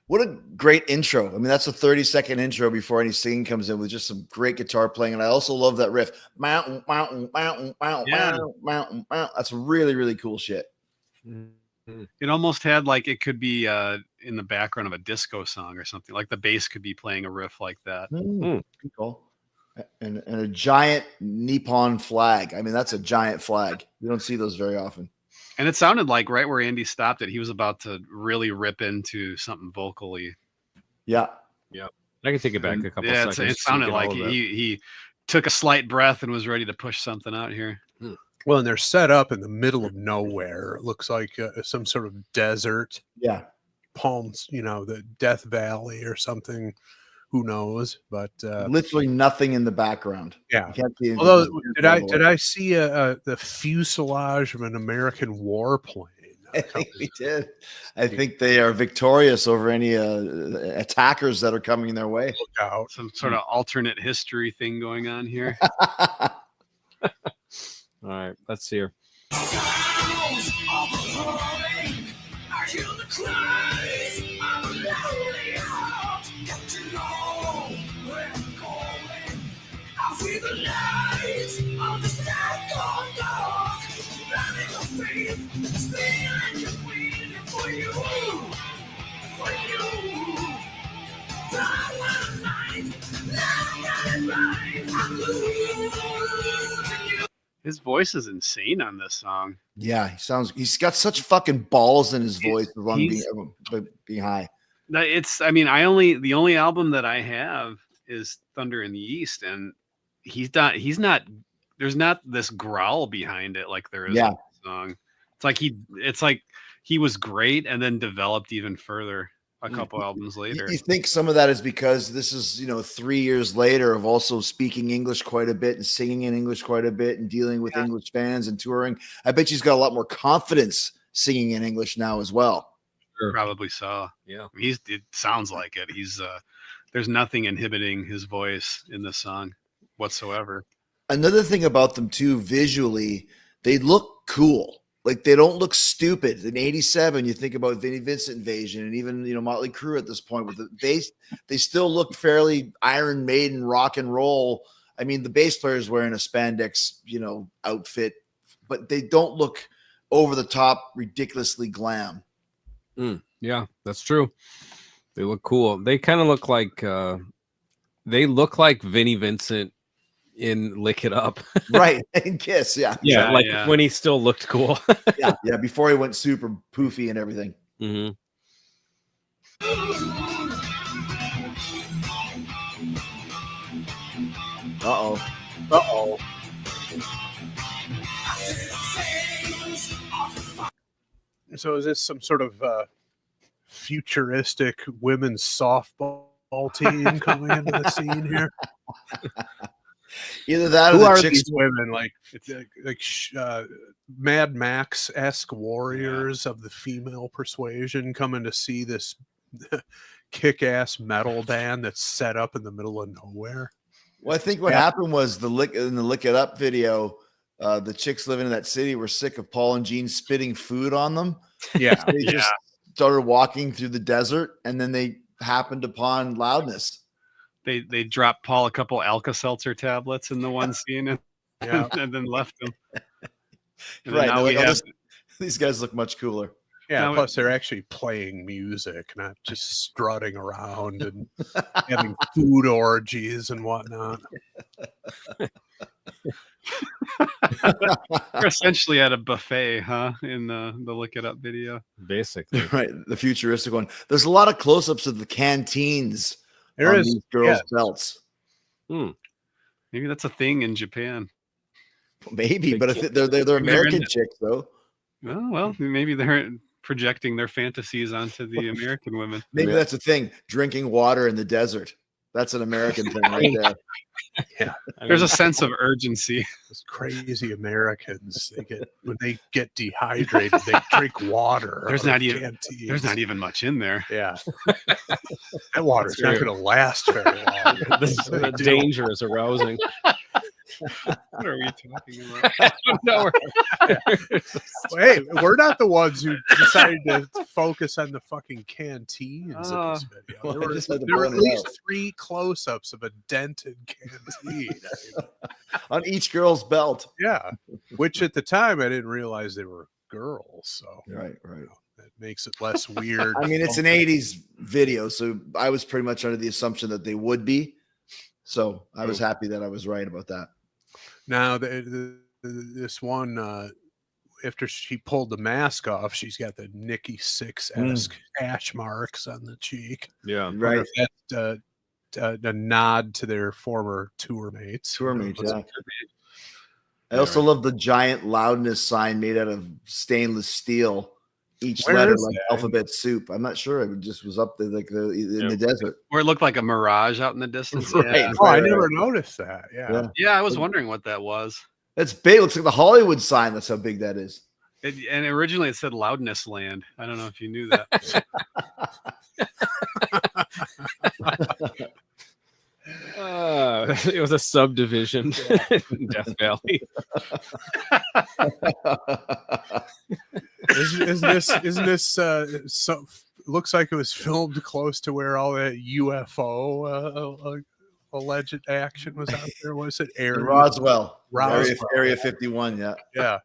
What a great intro. I mean, that's a 30-second intro before any singing comes in with just some great guitar playing. And I also love that riff. Mountain, mountain, mountain, mountain, Yeah. mountain, mountain, mountain. That's really, really cool shit. It almost had like it could be in the background of a disco song or something. Like the bass could be playing a riff like that. Good call. And a giant Nippon flag. I mean, that's a giant flag. You don't see those very often. And it sounded like right where Andy stopped it, he was about to really rip into something vocally. Yeah. I can take it back a couple Yeah, seconds. it so you sounded get like all of it. he took a slight breath and was ready to push something out here. Well, and they're set up in the middle of nowhere. It looks like some sort of desert. Yeah. Palms, the Death Valley or something. Who knows? But Literally nothing in the background. yeah. You can't see anything. Although, did I see the fuselage of an American warplane? I think we did. I think they are victorious over any attackers that are coming their way. Look out. Some sort of alternate history thing going on here. All right, let's see her. His voice is insane on this song. Yeah, he's got such fucking balls in his voice He's- being high. The only album that I have is Thunder in the East, and he's not there's not this growl behind it like there is Yeah. in this song. It's like he was great and then developed even further a couple albums later. You think some of that is because this is 3 years later of also speaking English quite a bit and singing in English quite a bit and dealing with English fans and touring. I bet he's got a lot more confidence singing in English now as well. Probably so. Yeah. It sounds like it. There's nothing inhibiting his voice in this song whatsoever. Another thing about them too, visually, they look cool. Like they don't look stupid. In '87, you think about Vinnie Vincent Invasion and even Motley Crue at this point. They still look fairly Iron Maiden rock and roll. I mean, the bass player is wearing a spandex outfit, but they don't look over the top, ridiculously glam. Yeah, that's true. They look cool. They kind of look like Vinnie Vincent in Lick It Up. Right. And Kiss. Yeah. Yeah, when he still looked cool. Yeah. Before he went super poofy and everything. Mm-hmm. Uh-oh. So is this some sort of futuristic women's softball team coming into the scene here? Either that or Who the are chicks. these women? Like Mad Max-esque warriors of the female persuasion coming to see this kick-ass metal band that's set up in the middle of nowhere. Well, I think what happened was in the Lick It Up video, the chicks living in that city were sick of Paul and Gene spitting food on them. Yeah, So they just started walking through the desert, and then they happened upon Loudness. They dropped Paul a couple Alka-Seltzer tablets in the one scene, and, Yeah. and then left him. And Right. now Like, we have these guys look much cooler. Yeah, Now plus they're actually playing music, not just strutting around and having food orgies and whatnot. we're essentially at a buffet, huh? In the Look It Up video. Basically. Right. The futuristic one. There's a lot of close-ups of the canteens There on is, these girls' yeah. belts. Maybe that's a thing in Japan. Maybe, but they're American chicks, though. Oh, well, maybe they're projecting their fantasies onto the American women. Maybe that's the thing. Drinking water in the desert. That's an American thing right there. Yeah, There's a sense of urgency. those crazy Americans. When they get dehydrated, they drink water. There's out not of even canteens. there's not even much in there. Yeah, that water's not going to last very long. This They do. danger is arousing. What are we talking about? No, Hey, we're not the ones who decided to focus on the fucking canteens in this video. well, There I were, just had to there were at point it least out. 3 close-ups of a dented canteen. On each girl's belt. Yeah, which at the time I didn't realize they were girls. So Right. that makes it less weird. I mean, it's an 80s video, so I was pretty much under the assumption that they would be. So I was happy that I was right about that. Now, this one, after she pulled the mask off, she's got the Nikki Sixx-esque hash marks on the cheek. yeah. Right. That's a nod to their former tour mates. Tour mates, yeah. I also love the giant Loudness sign made out of stainless steel. Each Where letter is like that? alphabet soup. I'm not sure. It just was up there like in the desert. Or it looked like a mirage out in the distance. Right. Oh, I never noticed that. Yeah. Yeah, I was wondering what that was. That's big. It looks like the Hollywood sign. That's how big that is. And originally it said Loudness Land. I don't know if you knew that. It was a subdivision in Death Valley. Isn't this so? Looks like it was filmed close to where all that UFO alleged action was out there. Was it Roswell. Roswell. Area 51. Yeah. Yeah.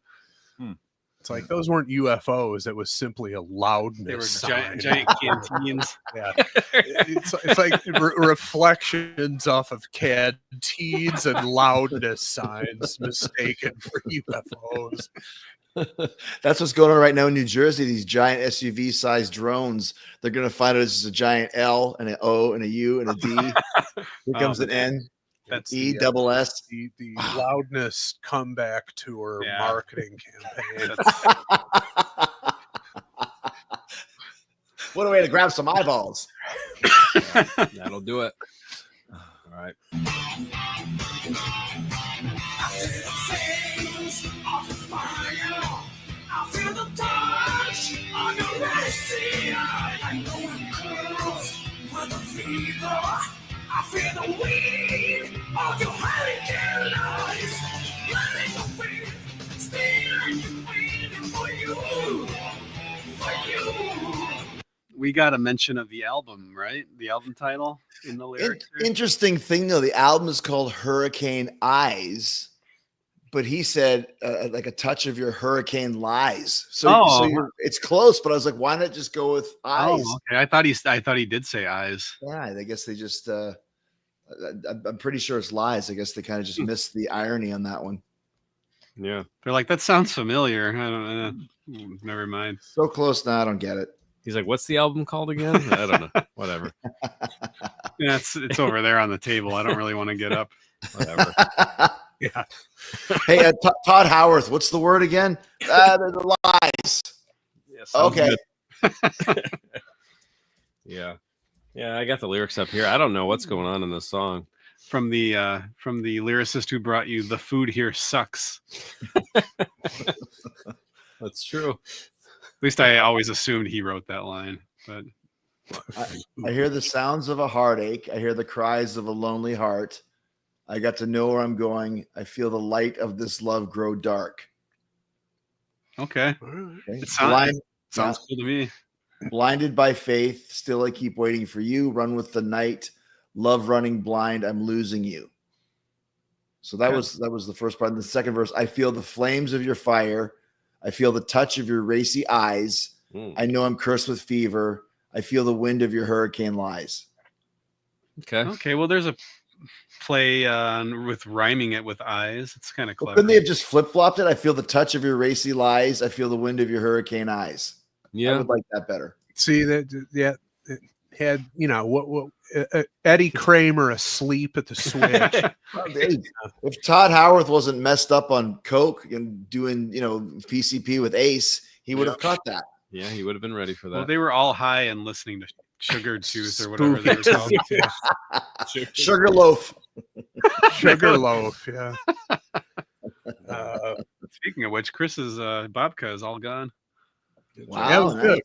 It's like those weren't UFOs. It was simply a Loudness. They were sign. giant canteens. Yeah. It's like reflections off of canteens and Loudness signs mistaken for UFOs. That's what's going on right now in New Jersey. These giant SUV sized drones. They're going to find out it's just a giant L and an O and a U and a D. Here comes an N. That's E the, double S. the Loudness comeback tour Yeah. marketing campaign. What a way to grab some eyeballs. That'll do it. All right. I feel the wind of your hurricane lies. Letting the wind stealing waiting for you. For you. We got a mention of the album, right? The album title in the lyrics. here? Interesting thing though, the album is called Hurricane Eyes, but he said like a touch of your hurricane lies. So it's close, but I was like, why not just go with eyes? Oh, okay. I thought he did say eyes. Yeah, I guess they just I'm pretty sure it's lies. I guess they kind of just missed the irony on that one. Yeah. They're like, that sounds familiar. I don't know. Never mind. So close now, I don't get it. He's like, what's the album called again? I don't know. Whatever. Yeah, it's over there on the table. I don't really want to get up. Whatever. Yeah. Hey, Todd Howarth, what's the word again? The lies. Yes. Okay. Yeah. Yeah, I got the lyrics up here. I don't know what's going on in this song. from the lyricist who brought you "The Food Here Sucks." That's true. At least I always assumed he wrote that line, but I hear the sounds of a heartache. I hear the cries of a lonely heart. I got to know where I'm going. I feel the light of this love grow dark. okay. All right. Okay. Sounds cool to me. Blinded by faith, still I keep waiting for you. Run with the night, love running blind. I'm losing you. So that was the first part. And the second verse, I feel the flames of your fire. I feel the touch of your racy eyes. I know I'm cursed with fever. I feel the wind of your hurricane lies. Okay. Well, there's a play with rhyming it with eyes. It's kind of Well, clever. couldn't they have just flip-flopped it? I feel the touch of your racy lies. I feel the wind of your hurricane eyes. I Yeah. would like that better. See that? Yeah, it had what Eddie Kramer asleep at the switch. If Todd Howarth wasn't messed up on coke and doing PCP with Ace, he would have caught that. Yeah, he would have been ready for that. Well, they were all high and listening to Sugar Tooth or whatever they were called. Sugar loaf. Sugar loaf. Yeah. Speaking of which, Chris's babka is all gone. Wow, That was good. nice.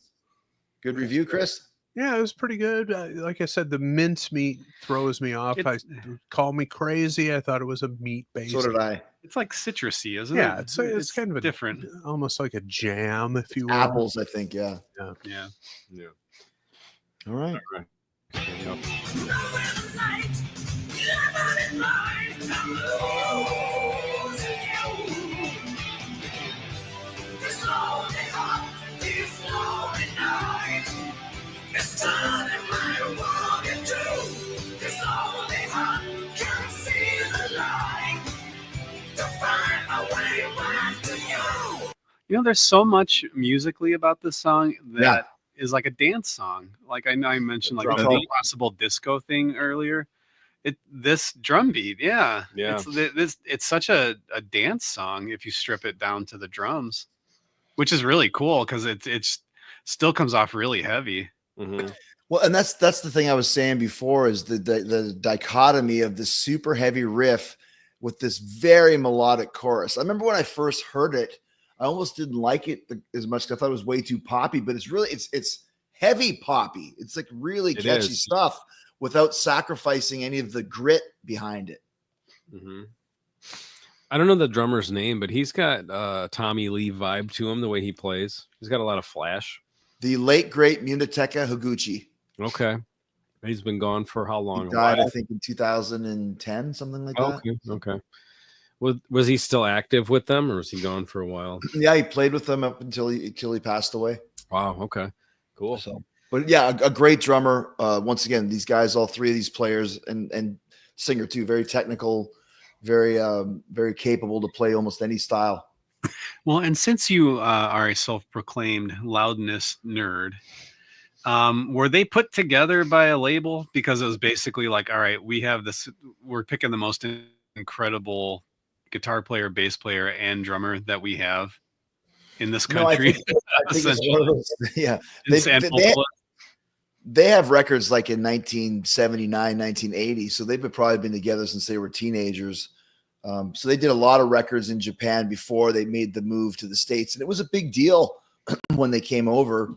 Good review, Chris. Yeah, it was pretty good. Like I said, the mincemeat throws me off. Call me crazy. I thought it was a meat based. So did I. It's like citrusy, isn't Yeah, it? it's kind of a different. almost like a jam, if you will. Apples, I think. Yeah. Yeah. All right. There's so much musically about this song that is like a dance song. Like I know I mentioned like the Impossible Disco thing earlier. This drum beat, yeah. It's such a dance song if you strip it down to the drums, which is really cool because it's still comes off really heavy. Mm-hmm. Well, and that's the thing I was saying before is the dichotomy of this super heavy riff with this very melodic chorus. I remember when I first heard it, I almost didn't like it as much because I thought it was way too poppy, but it's really it's heavy poppy. It's like really catchy stuff without sacrificing any of the grit behind it. Mm-hmm. I don't know the drummer's name, but he's got Tommy Lee vibe to him, the way he plays. He's got a lot of flash. The late, great Munetaka Higuchi. Okay. He's been gone for how long? He died, I think, in 2010, something like that. Okay. Was he still active with them, or was he gone for a while? Yeah, he played with them up until he passed away. Wow. Okay. Cool. So, but yeah, a great drummer. Once again, these guys, all three of these players, and singer too, very technical, very very capable to play almost any style. Well, and since you are a self-proclaimed Loudness nerd, were they put together by a label? Because it was basically like, all right, we have this, we're picking the most incredible guitar player, bass player, and drummer that we have in this country. No, I think it's one of those, yeah. They have records like in 1979, 1980. So they've probably been together since they were teenagers. So they did a lot of records in Japan before they made the move to the States. And it was a big deal when they came over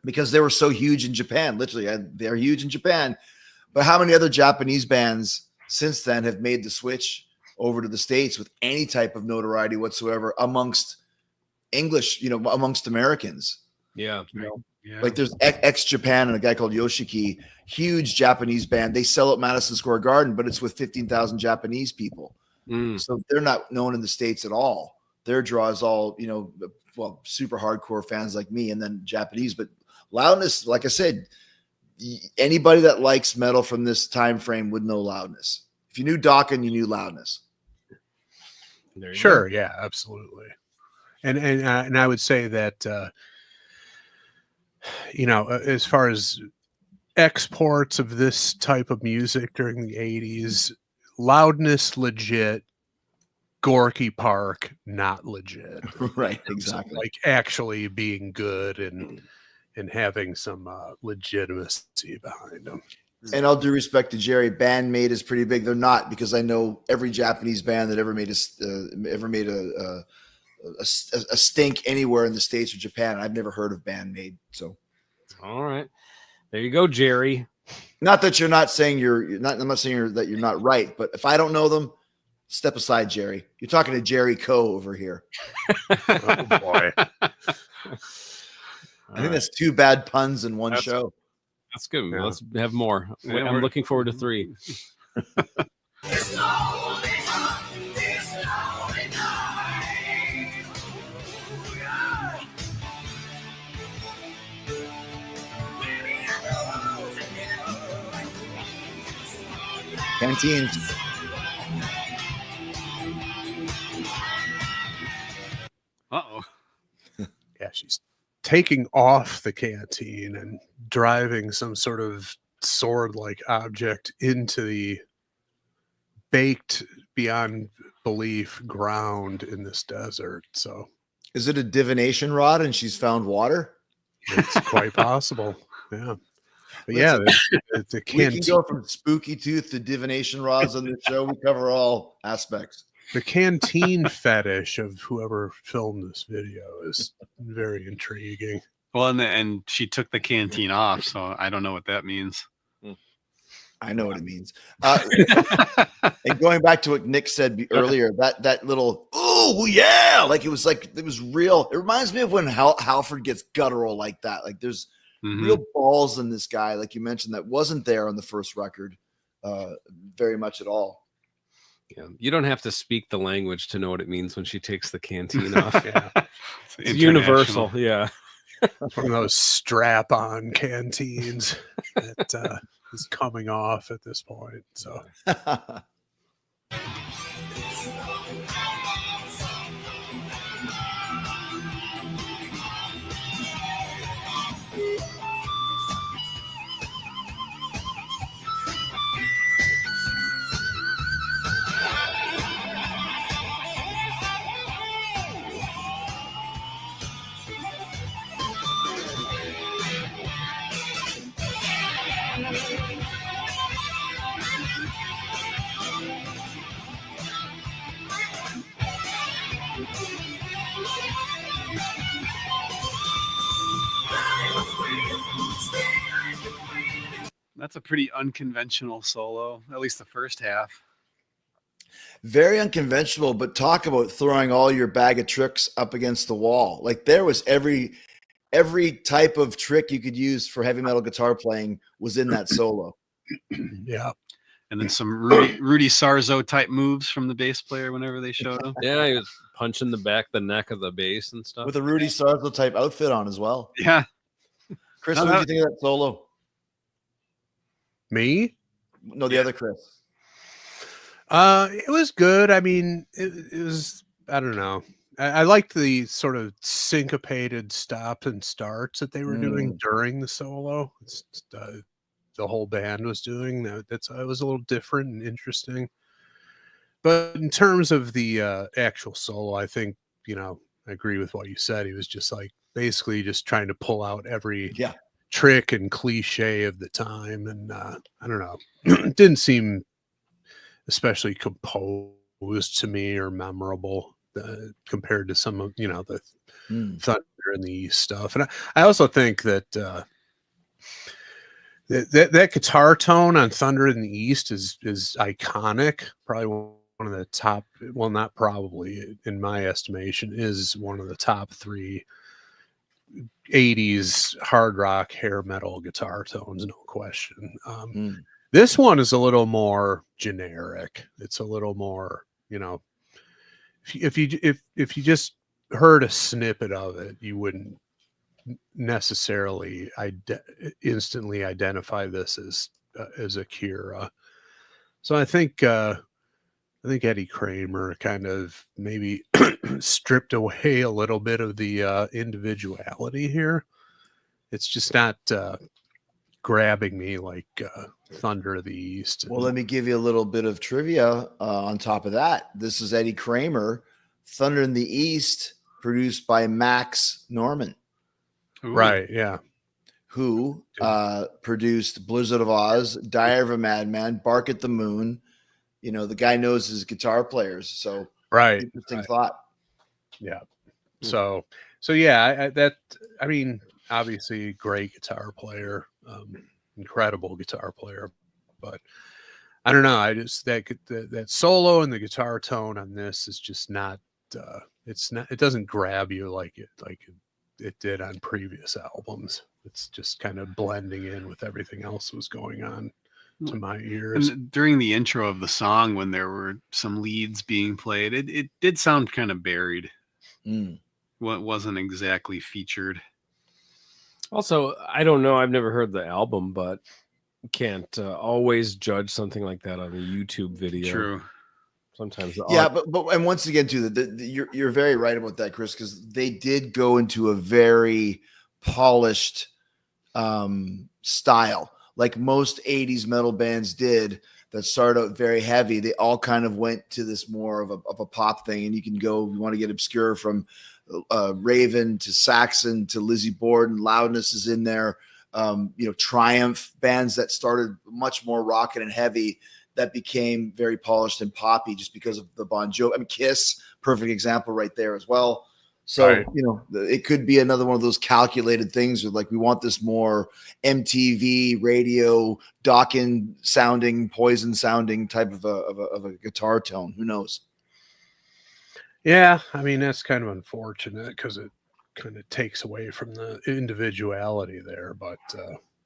because they were so huge in Japan. Literally, they're huge in Japan. But how many other Japanese bands since then have made the switch over to the States with any type of notoriety whatsoever amongst English, amongst Americans? Yeah. Like there's ex-Japan and a guy called Yoshiki, huge Japanese band. They sell at Madison Square Garden, but it's with 15,000 Japanese people. So they're not known in the States at all. Their draw is all, super hardcore fans like me and then Japanese. But Loudness, like I said, anybody that likes metal from this time frame would know Loudness. If you knew Dokken, you knew Loudness. Sure, yeah, absolutely. And I would say that as far as exports of this type of music during the 80s, Loudness legit, Gorky Park not legit. Right, exactly. Like actually being good and having some legitimacy behind them. And all due respect to Jerry, Bandmate is pretty big. They're not, because I know every Japanese band that ever made a stink anywhere in the States or Japan. I've never heard of Bandmate. So, All right, there you go, Jerry. not that you're not saying you're not. I'm not saying that you're not right, but if I don't know them, step aside, Jerry. You're talking to Jerry Coe over here. Oh boy. I think that's 2 bad puns in one That's- show. That's good. Yeah. Let's have more. Yeah, I'm looking forward to 3. Canteens. Uh-oh. Yeah, she's taking off the canteen and driving some sort of sword-like object into the baked beyond belief ground in this desert. So Is it a divination rod and she's found water? it's quite possible. Yeah. But yeah, the We can canteen, go from spooky tooth to divination rods on the show. We cover all aspects. the canteen fetish of whoever filmed this video is very intriguing. Well, and she took the canteen off, so I don't know what that means. I know what it means. And going back to what Nick said earlier, that little oh yeah, like it was real. It reminds me of when Halford gets guttural like that. Like there's real balls in this guy, like you mentioned, that wasn't there on the first record, very much at all. Yeah, you don't have to speak the language to know what it means when she takes the canteen off. Yeah. It's universal. Yeah. It's one of those strap-on canteens that is coming off at this point. So That's a pretty unconventional solo, at least the first half. Very unconventional, but talk about throwing all your bag of tricks up against the wall. Like there was every type of trick you could use for heavy metal guitar playing was in that solo. yeah. And then some Rudy Sarzo type moves from the bass player whenever they showed him. Yeah, he was punching the neck of the bass and stuff. With a Rudy Sarzo type outfit on as well. Yeah. Chris, No, what did you think of that solo? Me? No, the other Chris. It was good. I mean, it was, I don't know. I liked the sort of syncopated stops and starts that they were doing during the solo. The whole band was doing that. It was a little different and interesting. But in terms of the actual solo, I think, I agree with what you said. He was just like basically just trying to pull out every trick and cliche of the time. And I don't know, it didn't seem especially composed to me or memorable compared to some of, the Thunder in the East stuff. And I also think that that guitar tone on Thunder in the East is iconic. Probably one of the top, well, not probably, in my estimation, is one of the top 3 80s hard rock hair metal guitar tones, no question. This one is a little more generic. It's a little more, if you just heard a snippet of it, you wouldn't necessarily instantly identify this as Akira. So I think Eddie Kramer kind of maybe stripped away a little bit of the individuality here. It's just not grabbing me like Thunder of the East. Well, let me give you a little bit of trivia on top of that. This is Eddie Kramer, Thunder in the East, produced by Max Norman. Right, yeah. who produced Blizzard of Oz, Diary of a Madman, Bark at the Moon. You know, the guy knows his guitar players. So Right. interesting thought. Yeah. So yeah, I mean, obviously great guitar player, incredible guitar player, but I don't know. I just that solo and the guitar tone on this is just not. It doesn't grab you like it did on previous albums. It's just kind of blending in with everything else that was going on to my ears. And during the intro of the song, when there were some leads being played, it did sound kind of buried. What wasn't exactly featured. Also, I don't know. I've never heard the album, but can't always judge something like that on a YouTube video. True. Sometimes, but and once again, too, you're very right about that, Chris, because they did go into a very polished style, like most '80s metal bands did. That started out very heavy. They all kind of went to this more of a pop thing, and you can go. You want to get obscure from Raven to Saxon to Lizzie Borden. Loudness is in there. Triumph, bands that started much more rockin' and heavy that became very polished and poppy just because of the Bon Jovi. I mean, Kiss, perfect example right there as well. So, Right. It could be another one of those calculated things where like we want this more MTV radio, Dawkins sounding, Poison sounding type of a guitar tone. Who knows? Yeah, I mean, that's kind of unfortunate because it kind of takes away from the individuality there, but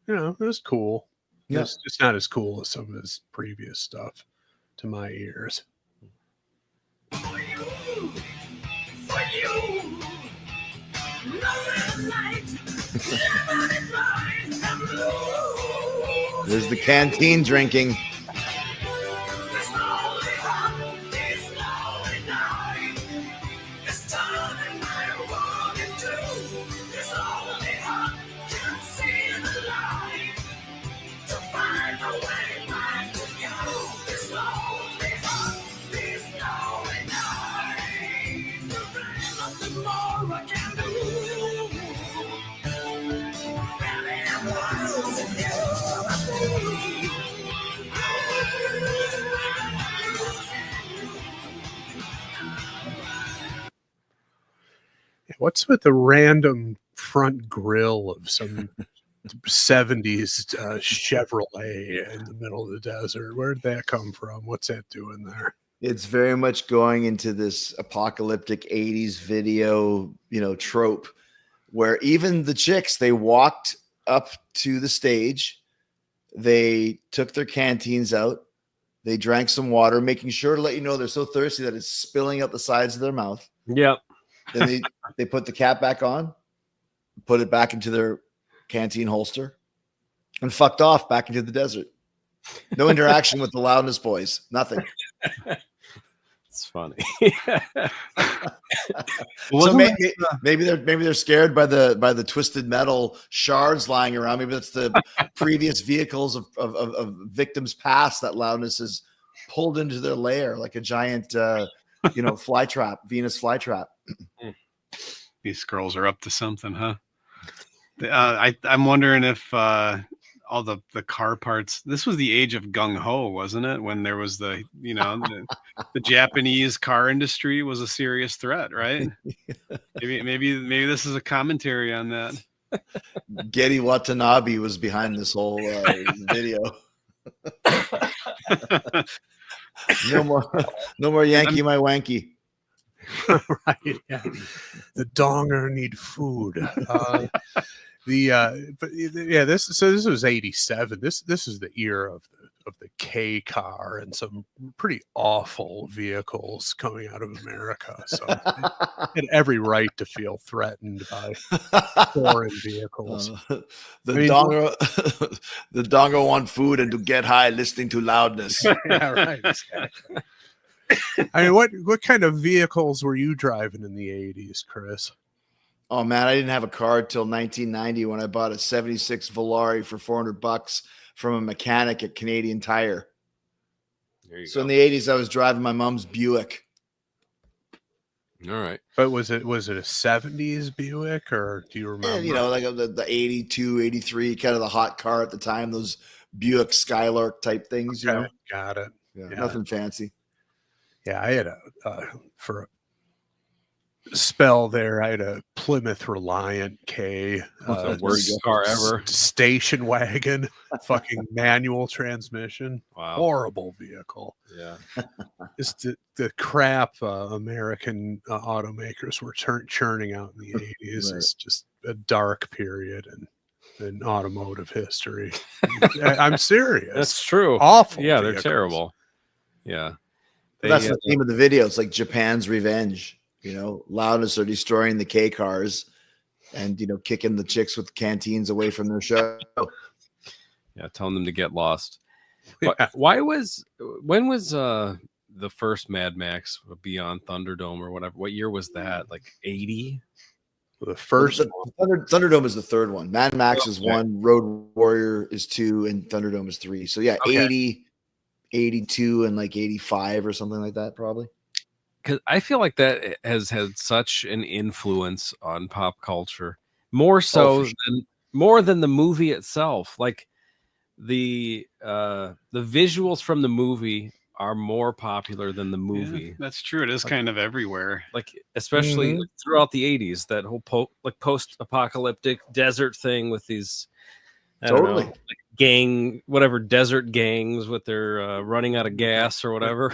it was cool. Yeah. It's just not as cool as some of his previous stuff to my ears. There's the canteen drinking. What's with the random front grille of some 70s Chevrolet in the middle of the desert? Where'd that come from? What's that doing there? It's very much going into this apocalyptic 80s video, trope where even the chicks, they walked up to the stage, they took their canteens out, they drank some water, making sure to let you know they're so thirsty that it's spilling out the sides of their mouth. Yep. Then they put the cap back on, put it back into their canteen holster, and fucked off back into the desert. No interaction with the Loudness boys. Nothing. It's funny. So maybe they're scared by the twisted metal shards lying around. Maybe that's the previous vehicles of victims past that Loudness has pulled into their lair like a giant flytrap, Venus flytrap. These girls are up to something, huh? I'm wondering if all the car parts. This was the age of gung ho, wasn't it? When there was the Japanese car industry was a serious threat, right? Maybe this is a commentary on that. Getty Watanabe was behind this whole video. No more Yankee my wanky. Right. Yeah. The donger need food. This was 87. This is the era of the K car and some pretty awful vehicles coming out of America. So it had every right to feel threatened by foreign vehicles. The dongo want food and to get high listening to Loudness. Yeah, right. Exactly. I mean, what kind of vehicles were you driving in the 80s, Chris? Oh man, I didn't have a car till 1990 when I bought a 76 Volare for $400 from a mechanic at Canadian Tire. So in the 80s, I was driving my mom's Buick. All right. But was it a 70s Buick, or do you remember? And, you know, like the 82, 83, kind of the hot car at the time, those Buick Skylark type things, you know? Okay, got it. Yeah, Yeah. nothing fancy. Yeah, I had for a spell there, I had a Plymouth Reliant K. What's the worst car ever? Station wagon, fucking manual transmission. Wow. Horrible vehicle. Yeah. Just the crap American automakers were churning out in the 80s. Right. It's just a dark period in automotive history. I'm serious. That's true. Awful. Yeah, they're vehicles. terrible. Yeah. That's the theme of the video. It's like Japan's revenge. You know, Loudness are destroying the K cars and, you know, kicking the chicks with canteens away from their show. Yeah, telling them to get lost. Yeah. When was the first Mad Max Beyond Thunderdome or whatever? What year was that? Like 80? The first Thunderdome is the third one. Mad Max is 1, Road Warrior is 2, and Thunderdome is 3. So yeah, Okay. 80, 82, and like 85 or something like that, probably. Because I feel like that has had such an influence on pop culture, more so than the movie itself. Like the visuals from the movie are more popular than the movie. Yeah, that's true. It is kind of everywhere. Like especially like, throughout the 80s, that whole post-apocalyptic desert thing with these I don't know, like desert gangs with their running out of gas or whatever.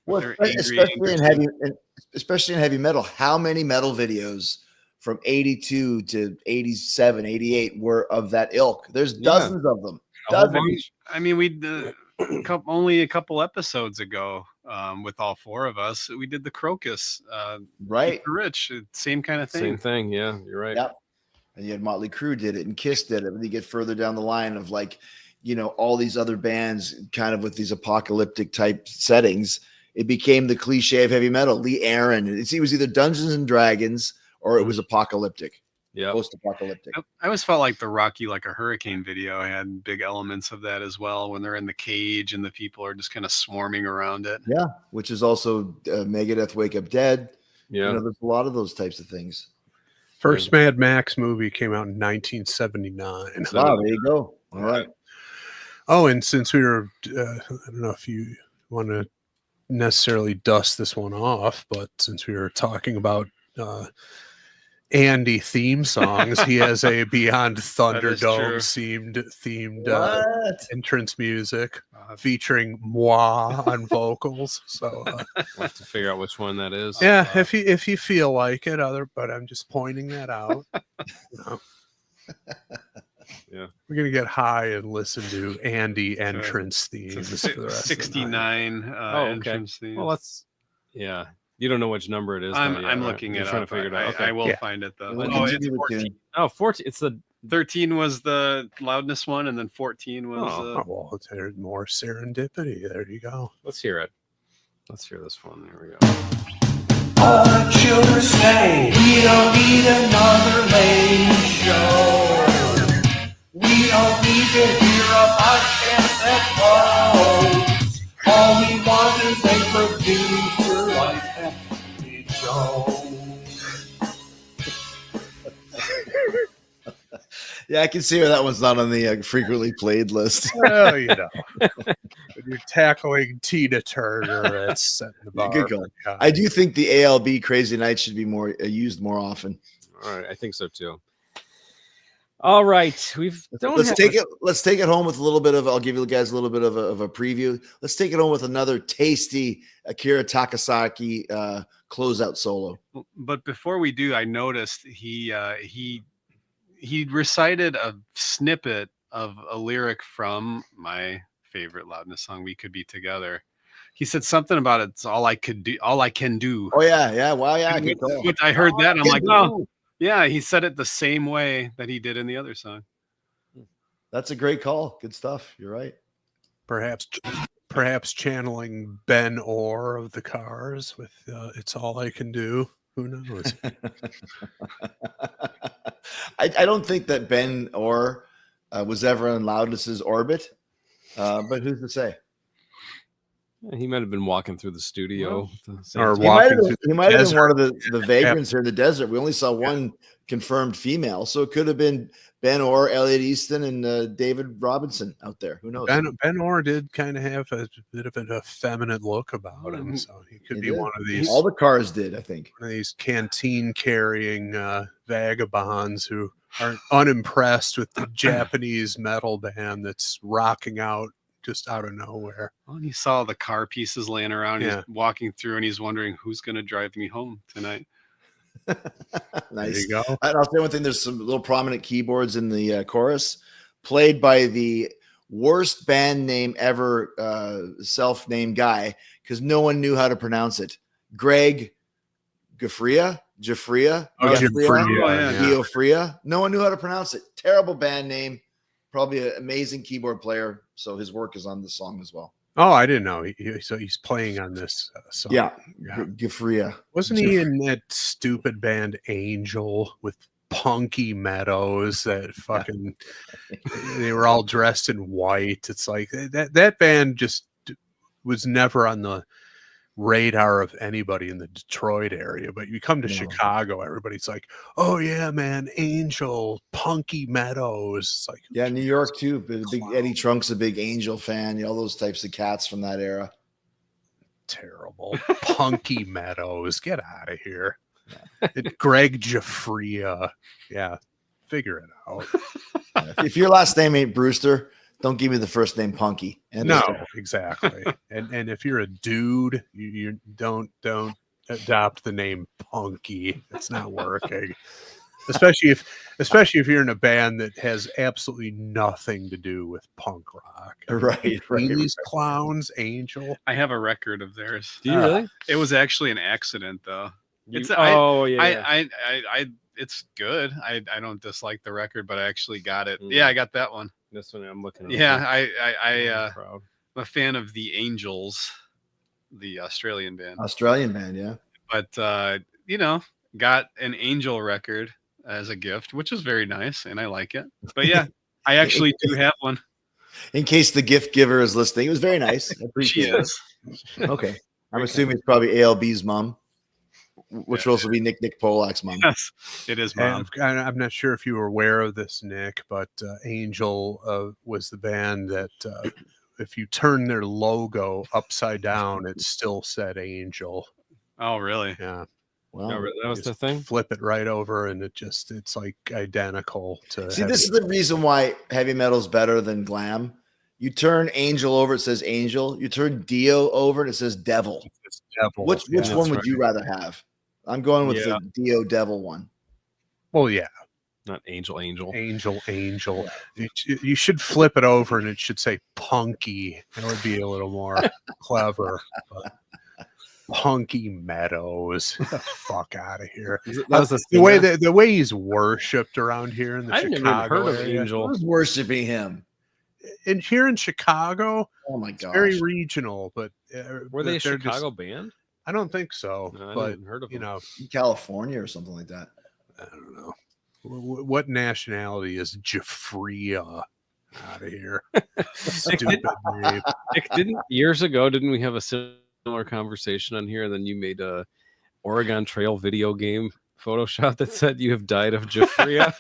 Well, They're especially in heavy metal. How many metal videos from 82 to 87, 88 were of that ilk? There's dozens of them. Dozens. I mean, we only a couple episodes ago, with all four of us, we did the Crocus, Right. Rich, same kind of thing. Same thing. Yeah, you're right. Yep. And you had Motley Crue did it and Kiss did it. When you get further down the line of like, you know, all these other bands kind of with these apocalyptic type settings, it became the cliche of heavy metal. Lee Aaron, it was either Dungeons and Dragons or it was apocalyptic. Yeah. Post-apocalyptic. I always felt like the Rocky Like a Hurricane video had big elements of that as well, when they're in the cage and the people are just kind of swarming around it. Yeah. Which is also Megadeth Wake Up Dead. Yeah. You know, there's a lot of those types of things. First Mad Max movie came out in 1979. Wow, there you go. All right. Oh, and since we were, I don't know if you want to necessarily dust this one off, but since we were talking about Andy theme songs, he has a Beyond Thunderdome themed entrance music featuring moi on vocals. So We'll have to figure out which one that is. yeah, if you feel like it, but I'm just pointing that out. You know. Yeah, We're gonna get high and listen to Andy entrance themes for the rest 69 of the night. okay. entrance themes. Well, yeah. You don't know which number it is. I'm looking You're it trying up. to figure it out. Okay. I will find it though. We'll Oh, it's continue with 14. tune. Oh, 14. It's the 13 was the Loudness one, and then 14 was Oh, well, there's more serendipity. There you go. let's hear it. Let's hear this one. There we go. All the children say we don't need another late show. We don't need to hear a podcast that blows. All we want is a producer like Andy Jones. Yeah, I can see where that one's not on the frequently played list. Well, you know, when you're tackling Tina Turner, it's setting the bar. Good call. Yeah. I do think the ALB Crazy Nights should be more used more often. All right, I think so too. All right, Let's take it home with a little bit of. I'll give you guys a little bit of a preview. Let's take it home with another tasty Akira Takasaki closeout solo. But before we do, I noticed he recited a snippet of a lyric from my favorite Loudness song, "We Could Be Together." He said something about it's all I can do. Oh yeah, wow, yeah. Good call. But I heard that, and I'm like, do. oh, yeah. He said it the same way that he did in the other song. That's a great call. Good stuff. You're right. Perhaps channeling Ben Orr of the Cars with "It's All I Can Do." Who knows? I don't think that Ben Orr was ever in Loudness's orbit, but who's to say? He might have been walking through the studio. Or He might have walking been, he might have been one of desert. the vagrants here in the desert. We only saw one confirmed female, so it could have been Ben Orr, Elliot Easton, and David Robinson out there. Who knows? Ben Orr did kind of have a bit of an effeminate look about him, so he could He be did. one of these. All the cars did, I think. One of these canteen carrying vagabonds who are unimpressed with the Japanese metal band that's rocking out just out of nowhere. Well, he saw the car pieces laying around. Yeah. He's walking through and he's wondering who's going to drive me home tonight. Nice. There you go. And I'll say one thing: there's some little prominent keyboards in the chorus, played by the worst band name ever, self-named guy, because no one knew how to pronounce it. Greg Giuffria. No one knew how to pronounce it. Terrible band name. Probably an amazing keyboard player. So his work is on the song as well. Oh, I didn't know. So he's playing on this song. Yeah. Giuffria. Wasn't he in that stupid band Angel with Punky Meadows? That fucking they were all dressed in white. It's like that band just was never on the radar of anybody in the Detroit area. But you come to Chicago, everybody's like, "Oh yeah, man, Angel, Punky Meadows." It's like, yeah, New York too. Big Eddie Trunk's a big Angel fan. All those types of cats from that era. Terrible. Punky Meadows, get out of here. Greg Giuffria, yeah, figure it out. If your last name ain't Brewster, don't give me the first name Punky. No, exactly. And if you're a dude, you don't adopt the name Punky. It's not working. Especially if you're in a band that has absolutely nothing to do with punk rock. Right. These clowns, Angel. I have a record of theirs. Do you really? It was actually an accident, though. It's good. I don't dislike the record, but I actually got it. Yeah, I got that one. This one I'm looking at. Yeah, I'm a fan of the Angels, the Australian band. Yeah. But got an Angel record as a gift, which is very nice, and I like it. But yeah, I actually do have one. In case the gift giver is listening, it was very nice. I She appreciate is. it. Okay. I'm assuming it's probably ALB's mom, which will also be Nick Polak's mom. Yes, it is, Mom. I'm not sure if you were aware of this, Nick, but Angel was the band that if you turn their logo upside down, it still said Angel. Oh, really? Yeah. Well, that was the thing. Flip it right over, and it's like identical to. see, this is the reason why heavy metal is better than glam. You turn Angel over, it says Angel. You turn Dio over, and it says Devil. It's Devil. Which Yeah, one would you rather have? I'm going with the Dio Devil one. Well, yeah. Not Angel. Angel. You should flip it over, and it should say Punky. That would be a little more clever. But Punky Meadows. Get the fuck out of here. The way he's worshipped around here in the I've Chicago never heard of area. Angel. Who's worshiping him? And here in Chicago, Oh my it's gosh. very regional. But Were they a they're Chicago band? I don't think so. No, I but hadn't heard of you them. know, California or something like that. I don't know. What nationality is Giuffria? Out of here. Stupid name. Nick, years ago, didn't we have a similar conversation on here? And then you made a Oregon Trail video game Photoshop that said you have died of Giuffria.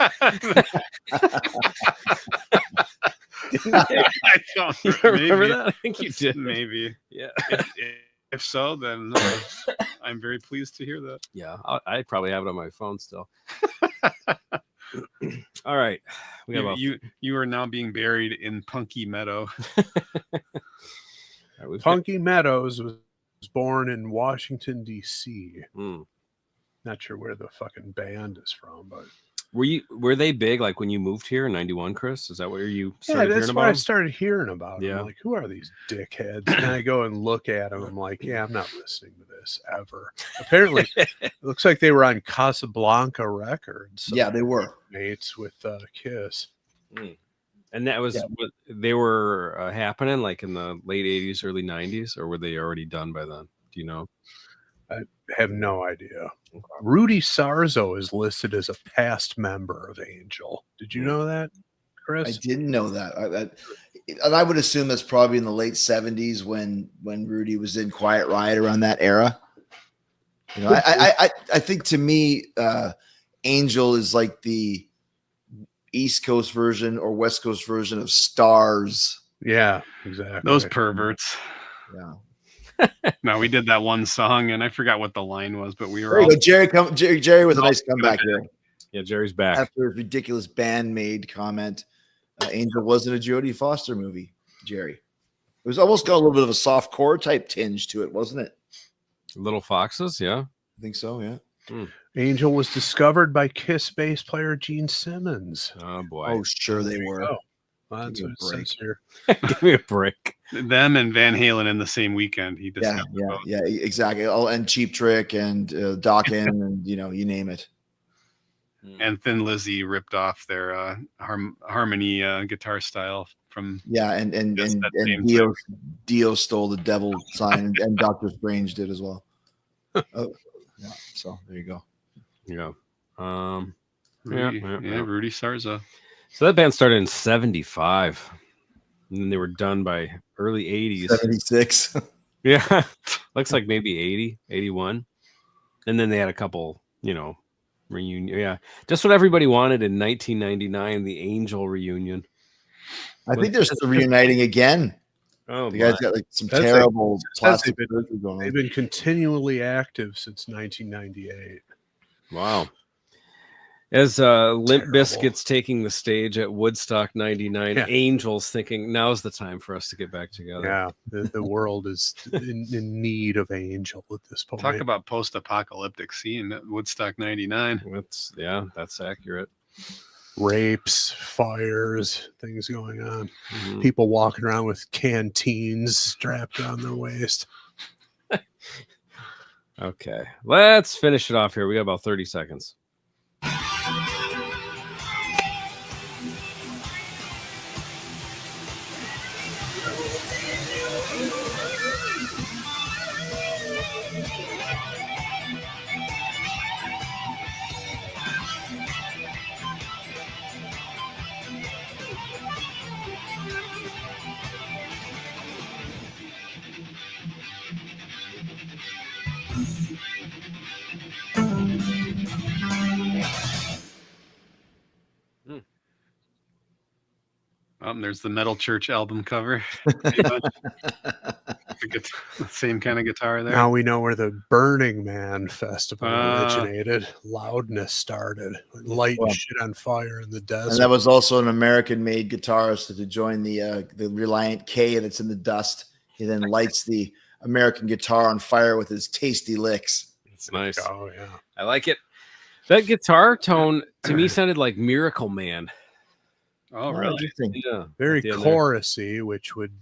I don't You remember that? I think you did. Maybe. Yeah. If so, then I'm very pleased to hear that. Yeah. I probably have it on my phone still. All right. We have You are now being buried in Punky Meadow. Punky Meadows was born in Washington, D.C. Mm. Not sure where the fucking band is from, but were they big like when you moved here in 91, Chris? Is that where you started that's hearing what about I them? started hearing about. Yeah. I'm like, who are these dickheads? And I go and look at them. I'm like, yeah, I'm not listening to this ever. Apparently, it looks like they were on Casablanca Records. Yeah, they were mates with Kiss. And that was what they were happening like in the late 80s, early 90s, or were they already done by then? Do you know? I have no idea. Rudy Sarzo is listed as a past member of Angel. Did you know that, Chris? I didn't know that. And I would assume that's probably in the late 70s when Rudy was in Quiet Riot, around that era. You know, I think, to me, Angel is like the East Coast version or West Coast version of Stars. Yeah, exactly. Those perverts. Yeah. No, we did that one song, and I forgot what the line was, but we were There you all go. Jerry with a nice comeback here. Yeah, Jerry's back. After a ridiculous band-made comment, Angel wasn't a Jodie Foster movie, Jerry. It was almost got a little bit of a soft core type tinge to it, wasn't it? Little Foxes, yeah. I think so, yeah. Angel was discovered by Kiss bass player Gene Simmons. Oh boy. Oh, sure they were. Oh, that's Give me what a it says here. Give me a break. them and Van Halen in the same weekend. He Yeah, discovered both. yeah, exactly. Oh, and Cheap Trick and Dokken and you name it. And Thin Lizzy ripped off their harmony guitar style from. Yeah, and Just that same Dio stole the devil sign, and Doctor Strange did as well. Oh, yeah. So there you go. Yeah. Rudy, Yeah. Rudy Sarza. So that band started in 75. And then they were done by early 80s. 76. Yeah. Looks like maybe 80, 81. And then they had a couple, reunion. Yeah. Just what everybody wanted in 1999, the Angel reunion. I think they're still reuniting again. Oh, The guys got like some That's terrible it. plastic They've surgery going They've on. been continually active since 1998. wow. As Limp Terrible. Bizkit's taking the stage at Woodstock 99, Yeah. Angels thinking now's the time for us to get back together. Yeah, the world is in need of Angel at this point. Talk about post-apocalyptic scene at Woodstock '99. That's accurate. Rapes, fires, things going on. Mhm. People walking around with canteens strapped around their waist. Okay, let's finish it off here. We got about 30 seconds. There's the Metal Church album cover. The same kind of guitar there. Now we know where the Burning Man Festival Ah. originated. Loudness started. Lighting Well, shit on fire in the And desert. that was also an American-made guitarist to join the Reliant K that's in the dust. He then lights the American guitar on fire with his tasty licks. It's nice. Oh, yeah. I like it. That guitar tone to me sounded like Miracle Man. Oh, really? Interesting. Yeah, Very at the end there. chorusy, which would,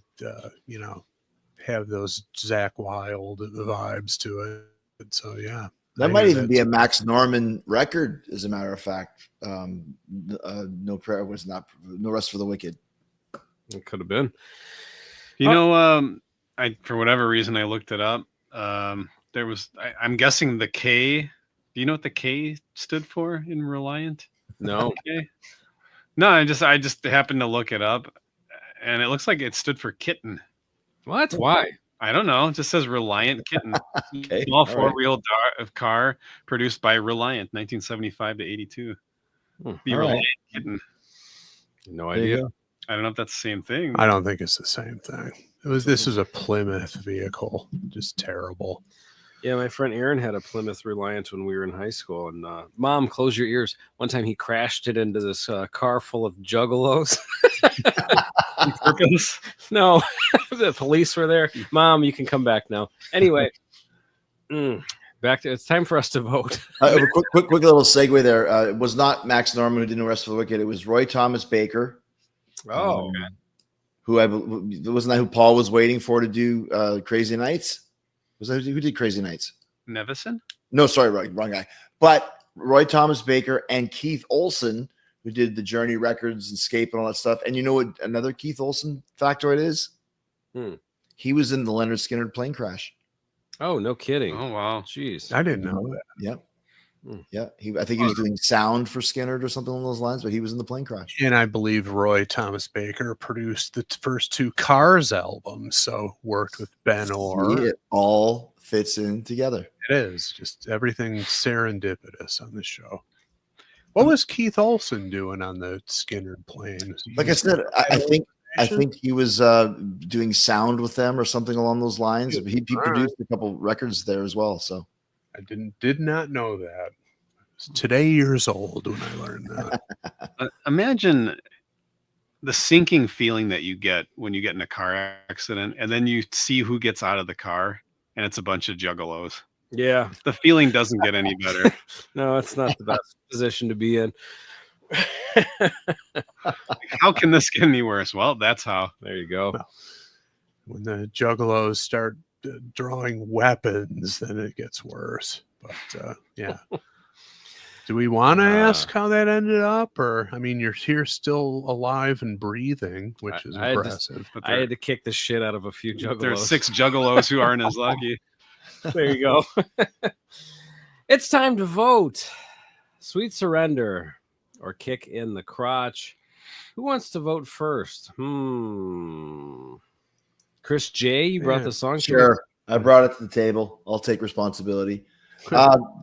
have those Zach Wilde vibes to it. So, yeah. That I might hear even that be a too. Max Norman record, as a matter of fact. No prayer was not no rest for the wicked. It could have been. I for whatever reason I looked it up. There was I'm guessing the K. Do you know what the K stood for in Reliant? No. Okay. No, I just happened to look it up, and it looks like it stood for kitten. What? Why? I don't know. It just says Reliant Kitten. Okay, Small all right. four-wheel car produced by Reliant, 1975 to 82. The all right. Reliant Kitten. No There you idea. go. I don't know if that's the same thing. I don't think it's the same thing. This is a Plymouth vehicle. Just terrible. Yeah, my friend Aaron had a Plymouth Reliant when we were in high school, and Mom, close your ears. One time he crashed it into this car full of juggalos. On purpose. No, the police were there. Mom, you can come back now. Anyway, back to it's time for us to vote. A quick little segue there. It was not Max Norman who did No Rest for the Wicked. It was Roy Thomas Baker. Oh, Who wasn't that who Paul was waiting for to do Crazy Nights? Was that who did Crazy Nights? Nevison? No, sorry, wrong guy. But Roy Thomas Baker and Keith Olsen, who did the Journey Records and Escape and all that stuff. And you know what another Keith Olsen factoid is? He was in the Leonard Skinner plane crash. oh, no kidding. Oh, wow. Jeez. I didn't know that. Yep. Yeah, I think he was doing sound for Skinner or something along those lines, but he was in the plane crash. And I believe Roy Thomas Baker produced the first 2 Cars albums, so worked with Ben Orr. See, it all fits in together. It is just everything serendipitous on this show. What was Keith Olsen doing on the Skinner plane? Like I said, I think he was doing sound with them or something along those lines. He produced a couple records there as well. So I did not know that. I was today years old when I learned that. Imagine the sinking feeling that you get when you get in a car accident and then you see who gets out of the car and it's a bunch of juggalos. Yeah. The feeling doesn't get any better. No, it's not the best position to be in. How can this get any worse? Well, that's how. There you go. When the juggalos start drawing weapons, then it gets worse. But yeah. Do we want to ask how that ended up? Or, I mean, you're still alive and breathing, which is impressive. I had to kick the shit out of a few juggalos. There's 6 juggalos who aren't as lucky. There you go. It's time to vote. Sweet Surrender or Kick in the Crotch. Who wants to vote first? Chris J, you brought the song. Sure. I brought it to the table. I'll take responsibility.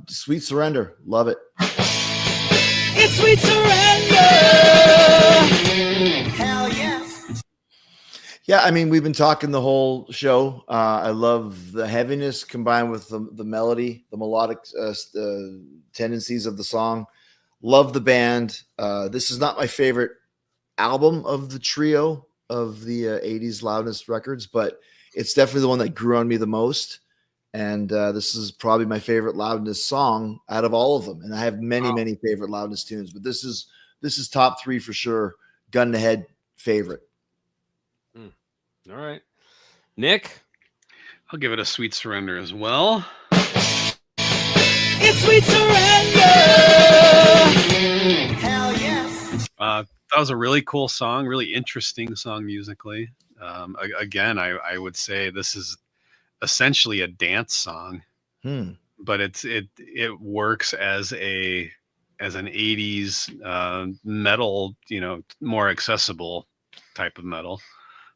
Sweet Surrender. Love it. It's Sweet Surrender. Hell yes. Yeah, I mean, we've been talking the whole show. I love the heaviness combined with the melody, the melodic tendencies of the song. Love the band. This is not my favorite album of the trio of the 80s Loudness records, but it's definitely the one that grew on me the most. And this is probably my favorite Loudness song out of all of them. And I have many favorite Loudness tunes, but this is top 3 for sure. Gun to head favorite. All right. Nick? I'll give it a Sweet Surrender as well. It's Sweet Surrender. Hell yes. That was a really cool song, really interesting song musically. Again, I would say this is essentially a dance song, but it works as an 80s metal, more accessible type of metal,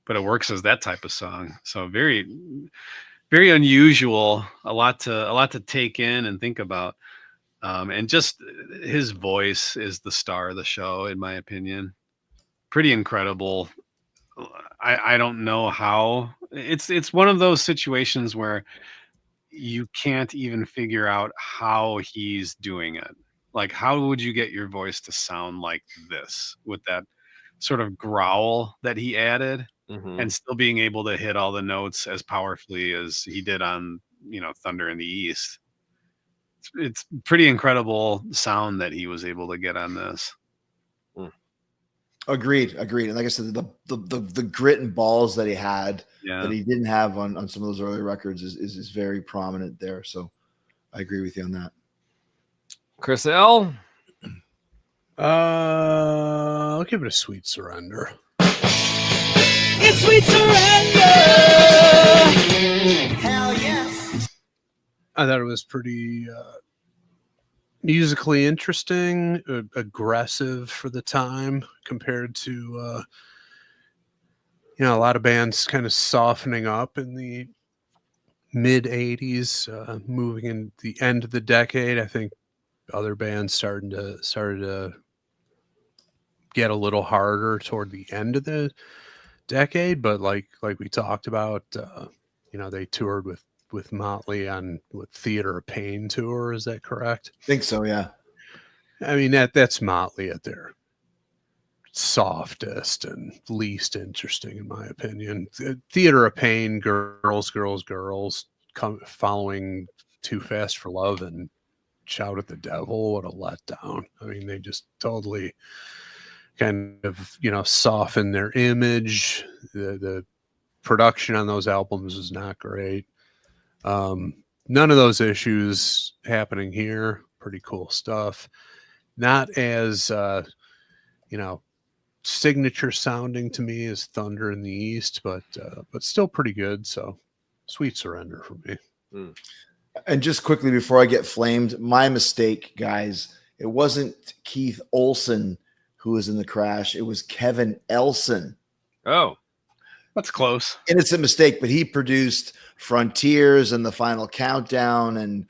but it works as that type of song. So very, very unusual, a lot to take in and think about. And just his voice is the star of the show, in my opinion. Pretty incredible. I don't know how. It's one of those situations where you can't even figure out how he's doing it. Like, how would you get your voice to sound like this with that sort of growl that he added, and still being able to hit all the notes as powerfully as he did on, Thunder in the East? It's pretty incredible sound that he was able to get on this. Agreed. And like I said, the grit and balls that he had that he didn't have on some of those early records is very prominent there. So I agree with you on that. Chris L. I'll give it a Sweet Surrender. It's Sweet Surrender. Hell yes. I thought it was pretty musically interesting, aggressive for the time compared to a lot of bands kind of softening up in the mid 80s, moving in the end of the decade. I think other bands started to get a little harder toward the end of the decade, but like we talked about, they toured with Motley on Theater of Pain tour. Is that correct? I think so, yeah. I mean, that's Motley at their softest and least interesting, in my opinion. Theater of Pain, girls, following Too Fast for Love and Shout at the Devil. What a letdown. I mean, they just totally kind of, soften their image. The production on those albums is not great. None of those issues happening here. Pretty cool stuff. Not as, signature sounding to me as Thunder in the East, but still pretty good. So Sweet Surrender for me. And just quickly before I get flamed, my mistake, guys. It wasn't Keith Olsen who was in the crash. It was Kevin Elson. Oh, That's close. Innocent mistake, but he produced Frontiers and The Final Countdown and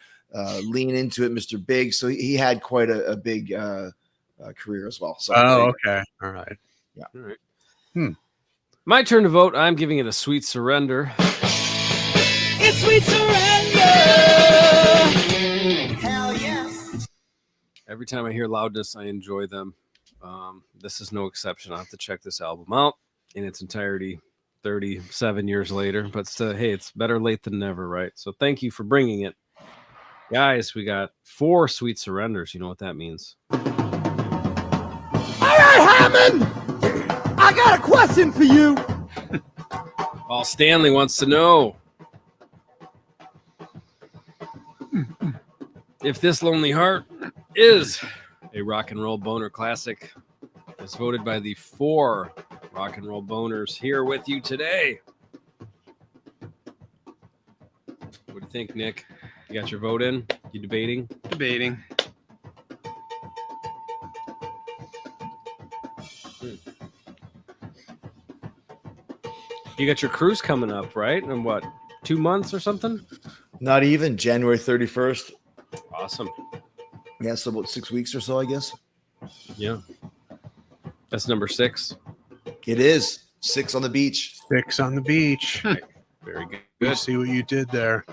Lean Into It, Mr. Big. So he had quite a big career as well. So okay. All right. Yeah. all right. My turn to vote. I'm giving it a sweet surrender. It's sweet surrender. Hell yes. Every time I hear Loudness, I enjoy them. This is no exception. I'll have to check this album out in its entirety 37 years later. But hey, it's better late than never, right? So thank you for bringing it. Guys, we got 4 sweet surrenders. You know what that means. All right, Hammond. I got a question for you. Paul Stanley wants to know if This Lonely Heart is a rock and roll boner classic, as voted by the 4 rock and roll boners here with you today. What do you think, Nick? You got your vote in? You debating? Debating. You got your cruise coming up, right? In what, 2 months or something? not even January 31st. Awesome. Yeah, so about 6 weeks or so, I guess. Yeah. That's number 6. It is 6 on the beach. 6 on the beach. Very good. Good. See what you did there.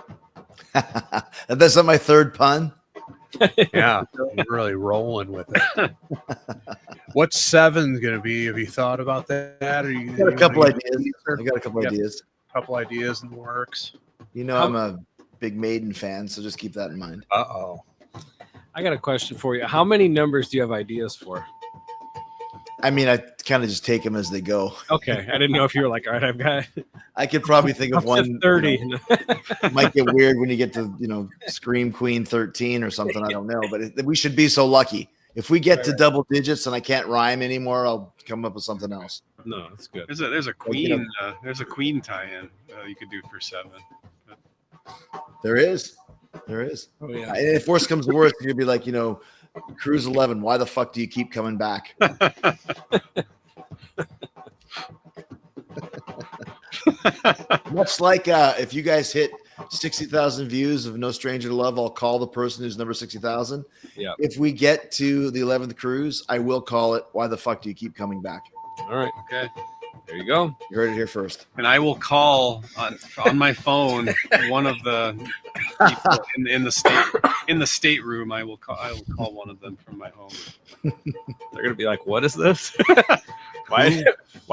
That's not my third pun. Yeah, you're really rolling with it. What's 7 going to be? Have you thought about that? Or you I got a couple ideas. I got a couple Yep. ideas. Couple ideas in the works. You know, I'm a big Maiden fan, so just keep that in mind. Uh-oh. I got a question for you. How many numbers do you have ideas for? I mean, I kind of just take them as they go. Okay. I didn't know if you were like, all right, I've got I could probably think of up to one. 30. You know, it might get weird when you get to, Scream Queen 13 or something. I don't know, but we should be so lucky. If we get to double digits and I can't rhyme anymore, I'll come up with something else. No, that's good. There's a Queen Queen tie-in you could do for 7. There is. Oh, yeah. And if worse comes to worse, you'd be like, Cruise 11. Why the fuck do you keep coming back? Much like if you guys hit 60,000 views of No Stranger to Love, I'll call the person who's number 60,000. Yeah. If we get to the 11th cruise, I will call it. Why the fuck do you keep coming back? All right. Okay. There you go. You heard it here first. And I will call on my phone one of the people in the stateroom. I will call one of them from my home. They're going to be like, what is this? Why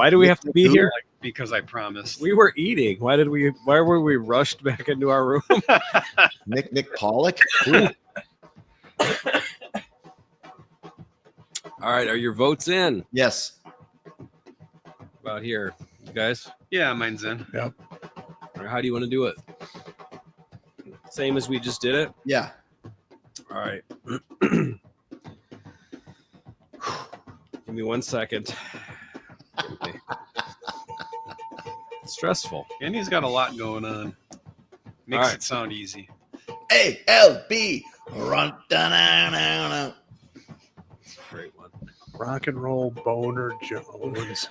do we have to be here? Because I promised. We were eating. Why were we rushed back into our room? Nick Pollock? All right. Are your votes in? Yes. About here, you guys? Yeah, mine's in. Or how do you want to do it? Same as we just did it? Yeah. All right. Give me 1 second. It's stressful. And he's got a lot going on. Makes right. it sound easy. ALB. Run, da-na-na-na. Great one. Rock and roll boner Jones.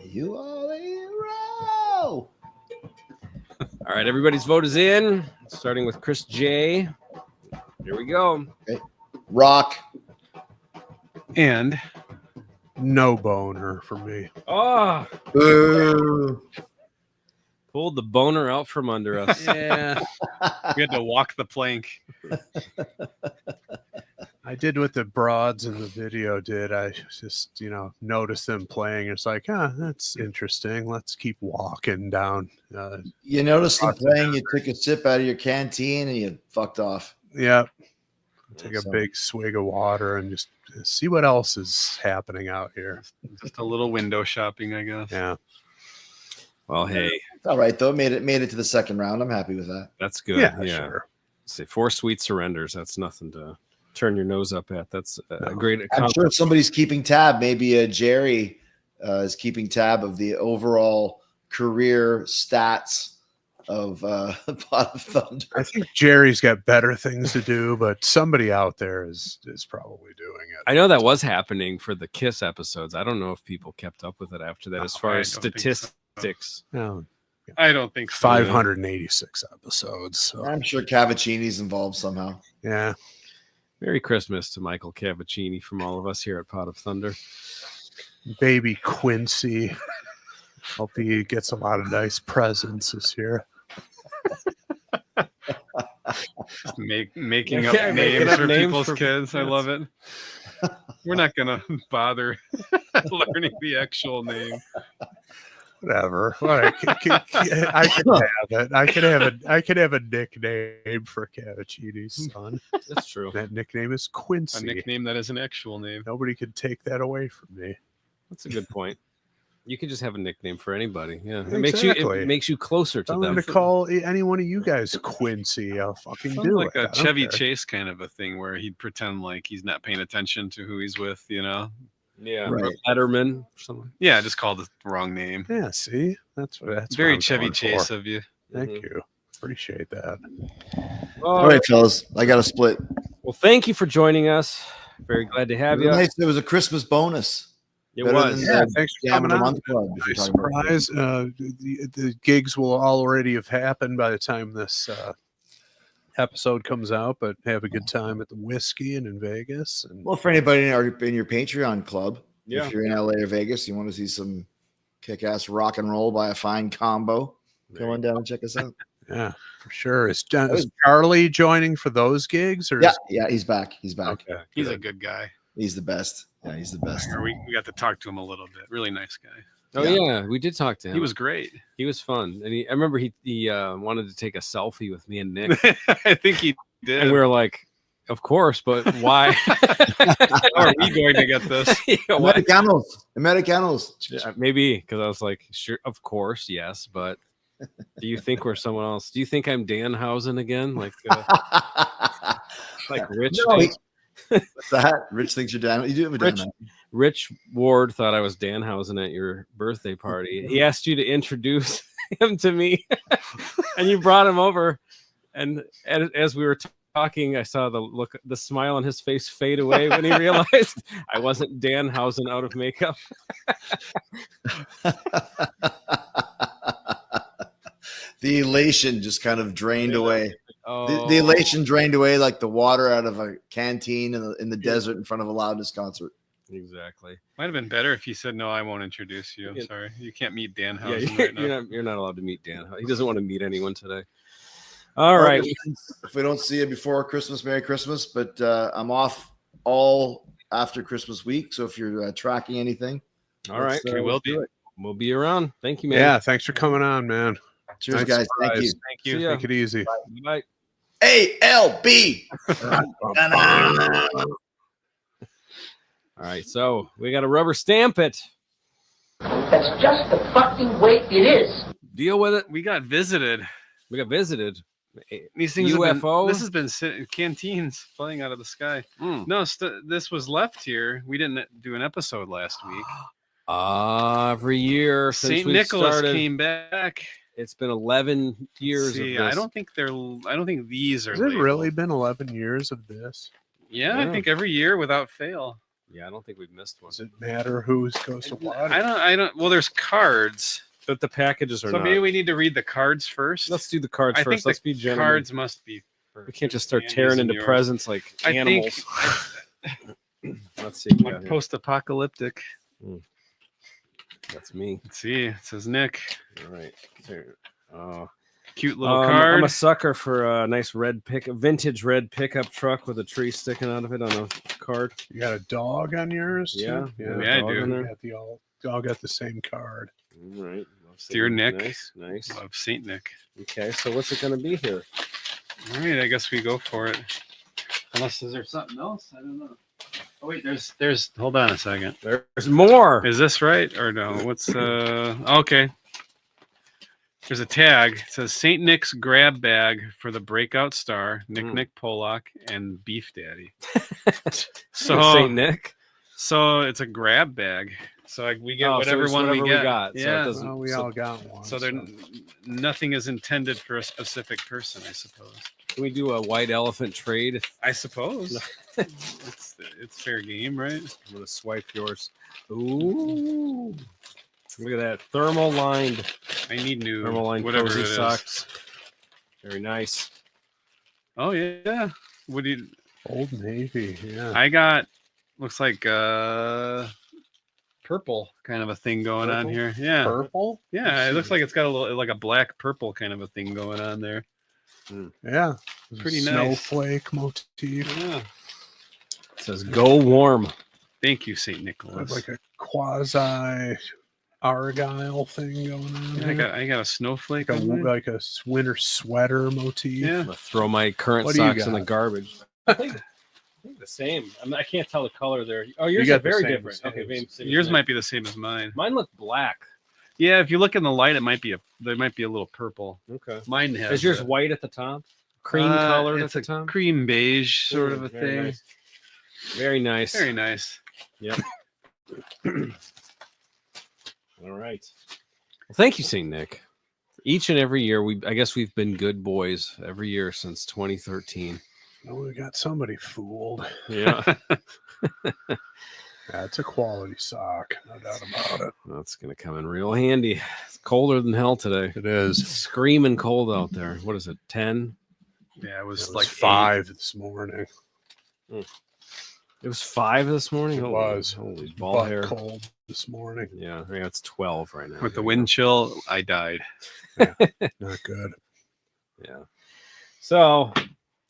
You are a hero. All right, everybody's vote is in. Starting with Chris J. Here we go. Rock. And No boner for me. Oh, Boo. pulled the boner out from under us. Yeah. we had to walk the plank. I did what the broads in the video did. I just, noticed them playing. It's like, that's interesting. Let's keep walking down. You noticed them playing, you took a sip out of your canteen and you fucked off. Yeah. Take a big swig of water and just see what else is happening out here. Just a little window shopping, I guess. Yeah. Well, hey, It's all right though. Made it to the second round. I'm happy with that. that's good. Yeah, Yeah. sure. Say 4 sweet surrenders. That's nothing to turn your nose up at. That's a great I'm accomplishment. sure somebody's keeping tab. Maybe Jerry is keeping tab of the overall career stats of Pot of Thunder. I think Jerry's got better things to do, but somebody out there is probably doing it. I know that was happening for the Kiss episodes. I don't know if people kept up with it after that, as far I as don't think so. statistics. No, I don't think so. 586 episodes. So. I'm sure Cavaccini's involved somehow. Yeah. Merry Christmas to Michael Cavaccini from all of us here at Pot of Thunder. Baby Quincy. Hope he gets a lot of nice presents this year. Making Yeah, up making names up for names people's for- kids. I love it. We're not gonna bother learning the actual name. Whatever. I could have it. I could have a nickname for Cavaccini's son. That's true. That nickname is A Quincy. nickname that is an actual name. Nobody can take that away from me. That's a good point. You could just have a nickname for anybody. Yeah, Exactly. it makes you closer to I'm them. going to call any one of you guys Quincy. I'll fucking Sounds do like it. I a don't Chevy care. Chase kind of a thing where he'd pretend like he's not paying attention to who he's with, you know? Yeah, Right. Letterman or something. Yeah, just called the wrong name. Yeah, see? That's Very what I'm Chevy going Chase for. of you. Thank Mhm. you. Appreciate that. All right, fellas, I got a split. Well, thank you for joining us. Very glad to have you. Nice. It was a Christmas bonus. It Better was. than the Thanks for Jam of coming the on. Month Club, if you're Nice talking about surprise. The gigs will already have happened by the time this episode comes out, but have a good time at the Whiskey and in Vegas. And Well, for anybody in your Patreon club, Yeah. if you're in LA or Vegas, you want to see some kick-ass rock and roll by a fine combo, come on down and check us out. yeah, for sure. Is Charlie joining for those gigs? Or Yeah, he's back. He's back. Okay. He's good. a good guy. He's the best. Yeah, he's the best. Or we got to talk to him a little bit. Really nice guy. Oh yeah, we did talk to him. He was great. He was fun, and I remember he wanted to take a selfie with me and Nick, I think he did. and we were like, "Of course, but why? How are we going to get this? You know, why? Americanos. Yeah, maybe because I was like, sure, of course, yes, but do you think we're someone else? Do you think I'm Danhausen again? Like Rich? No, thinks- What's that? Rich thinks you're down. You do have a Rich- down. Rich Ward thought I was Danhausen at your birthday party. He asked you to introduce him to me, and you brought him over. And as we were talking, I saw the smile on his face fade away when he realized I wasn't Danhausen out of makeup. The elation just kind of drained away. Oh, The elation drained away like the water out of a canteen in the desert in front of a Loudness concert. exactly. Might have been better if he said, "No, I won't introduce you." I'm Yeah. sorry, you can't meet Dan Yeah, Housen right now. you're not allowed to meet Dan. He doesn't want to meet anyone today. All right. If we don't see you before Christmas, Merry Christmas. But I'm off all after Christmas week. So if you're tracking anything, All right. We will be. We'll be around. Thank you, man. Yeah, thanks for coming on, man. cheers, Nice guys. Thank you. surprise. Thank you. See ya. Take it easy. Bye. ALB. All right. So we got to rubber stamp it. That's just the fucking way it is. Deal with it. We got visited. We got visited. These things UFO? This has been canteens flying out of the sky. Mm. No, this was left here. We didn't do an episode last week. Every year since St. we Nicholas started, came back. it's been 11 years. See, of this. I don't think these are. Has it labeled. really been 11 years of this? Yeah, Yeah. I think every year without fail. Yeah, I don't think we've missed one. Does it matter who goes to what? I don't. Well, there's cards, But the packages are so not. maybe we need to read the cards first. Let's do the cards I think first. Let's be the gentlemen. cards must be. First. We can't just start Andy's tearing and into yours. presents like I animals. think Let's see. what we got here. post-apocalyptic. That's me. Let's see. It says Nick. All right. Here. Oh. Cute little I'm card. a sucker for a nice vintage red pickup truck with a tree sticking out of it on a card. You got a dog on yours? too? Yeah, Yeah, I dog do. in We there. got all got the same card. All right. Dear Nick. Nice. Of Saint Nick. Okay, so what's it going to be here? All right, I guess we go for it. Unless is there something else? I don't know. Oh wait, there's. Hold on a second. There's more. Is this right or no? What's okay? There's a tag. It says Saint Nick's grab bag for the breakout star, Nick Pollock, and Beef Daddy. So Saint Nick. So it's a grab bag. So we get Oh, so whatever it's one whatever we we get. got, so it Yeah. doesn't- Well, we all got one. So nothing is intended for a specific person, I suppose. Can we do a white elephant trade? I suppose. it's fair game, right? I'm gonna swipe yours. Ooh, look at that thermal lined I need new whatever whatever it cozy is. socks. Very nice. Oh yeah. What do you? Old Navy. Yeah. I got looks like purple kind of a thing going on Purple? here. Yeah. Purple. Yeah, it looks like it's got a little like a black purple kind of a thing going on there. Yeah. Pretty nice. Snowflake motif. Yeah. It says "Go warm." Thank you, St. Nicholas. Like a quasi argyle thing going on. Yeah, there. I got a snowflake. like a, on there. like a winter sweater motif. Yeah. I'm gonna throw my current What do you socks in the got? garbage. I think the same. I can't tell the color there. Oh, yours got are the very same different. as Okay, his. very same as Yours mine. might be the same as mine. Mine look black. Yeah, if you look in the light, there might be a little purple. Okay. Mine has. Is yours a- white at the top? Cream colored at it's the a top? cream beige sort of a Very thing. nice. Very nice. Very nice. Yep. All right. Well, thank you, St. Nick. Each and every year, I guess we've been good boys every year since 2013. Oh, we got somebody fooled. Yeah. That's a quality sock, no doubt about it. That's going to come in real handy. It's colder than hell today. It is. Screaming cold out there. What is it, 10? Yeah, it was, It was like 5 this morning. It was 5 this morning? It Holy- was. Holy ball Butt hair. cold this morning. Yeah, it's 12 right now. With the wind chill, I died. Not good. Yeah. So,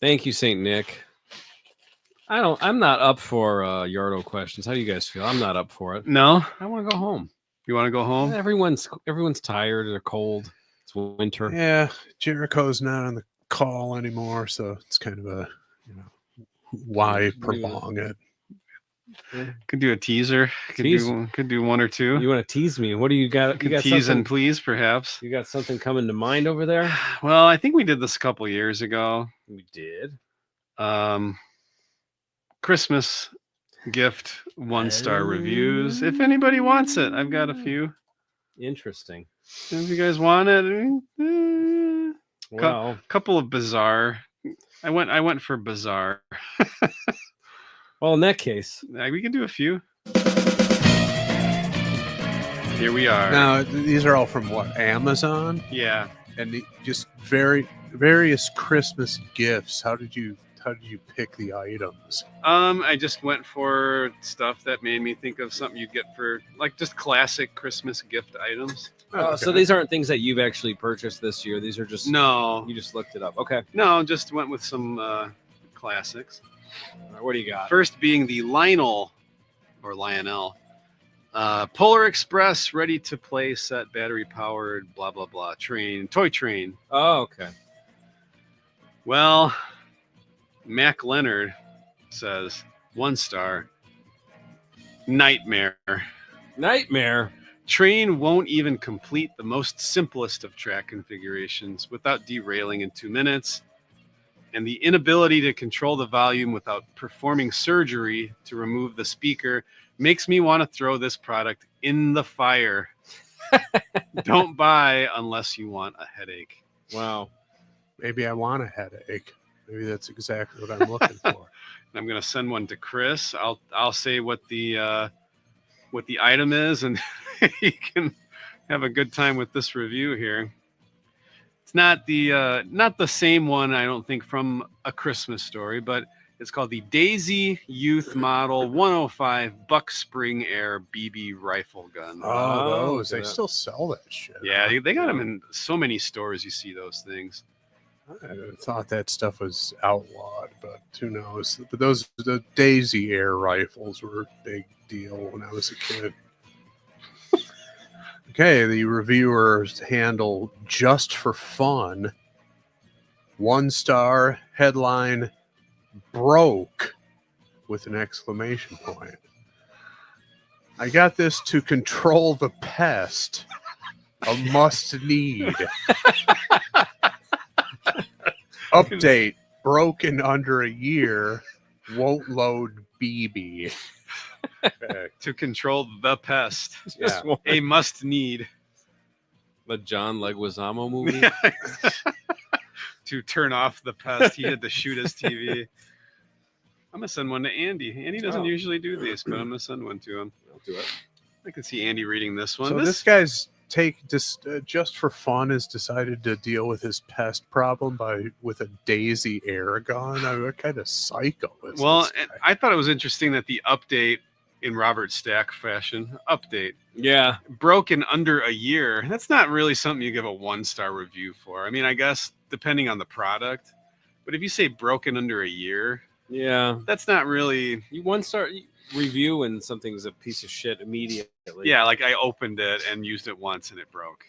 thank you, St. Nick. I'm not up for Yardo questions. How do you guys feel? I'm not up for it. No, I want to go home. you want to go home? Everyone's tired. They're cold. It's winter. Yeah, Jericho's not on the call anymore, so it's kind of a, why prolong it? Could do a teaser. Could do one or two. You want to tease me? What do you got? You Could got tease something, and please, perhaps. you got something coming to mind over there? Well, I think we did this a couple years ago. We did. Christmas gift 1-star reviews. If anybody wants it, I've got a few. Interesting. If you guys want it, Well, couple of bizarre. I went for bizarre. well, in that case, We can do a few. Here we are. Now, these are all from what? Amazon? Yeah. And just various Christmas gifts. How did you pick the items? I just went for stuff that made me think of something you'd get for like just classic Christmas gift items. so these aren't things that you've actually purchased this year. These are just No, You just looked it up. Okay. no, just went with some classics. All right, what do you got? First being the Lionel Polar Express ready to play set, battery powered, blah blah blah toy train. Oh, okay. Well, Mac Leonard says 1-star. Nightmare. Nightmare. Train won't even complete the most simplest of track configurations without derailing in 2 minutes. And the inability to control the volume without performing surgery to remove the speaker makes me want to throw this product in the fire. Don't buy unless you want a headache. Wow. Maybe I want a headache. Maybe that's exactly what I'm looking for. And I'm gonna send one to Chris. I'll say what the item is, and you can have a good time with this review here. It's not the same one, I don't think, from A Christmas Story, but it's called the Daisy Youth Model 105 Buck Spring Air BB Rifle Gun. Oh, those. look at They that. still sell that shit. Yeah, they got them in so many stores. You see those things. I thought that stuff was outlawed, but who knows? But the Daisy Air rifles were a big deal when I was a kid. Okay, the reviewers handle just for fun. 1-star headline broke with an exclamation point. I got this to control the pest. A must need. Update, broken under a year, won't load BB. Okay. to control the pest. Just one- A must need. the John Leguizamo movie. To turn off the pest, he had to shoot his TV. I'm gonna send one to Andy. Andy doesn't Oh. usually do these, but I'm gonna send one to him. I'll do it. I can see Andy reading this one. So this guy's just for fun has decided to deal with his pest problem with a Daisy air gun. I mean, what kind of psycho is well, this guy? and I thought it was interesting that the update in Robert Stack fashion Yeah. broke in under a year. That's not really something you give a 1-star review for. I mean, I guess depending on the product, but if you say broken under a year, Yeah. that's not really. You 1-star review when something's a piece of shit immediately. Yeah, like I opened it and used it once and it broke.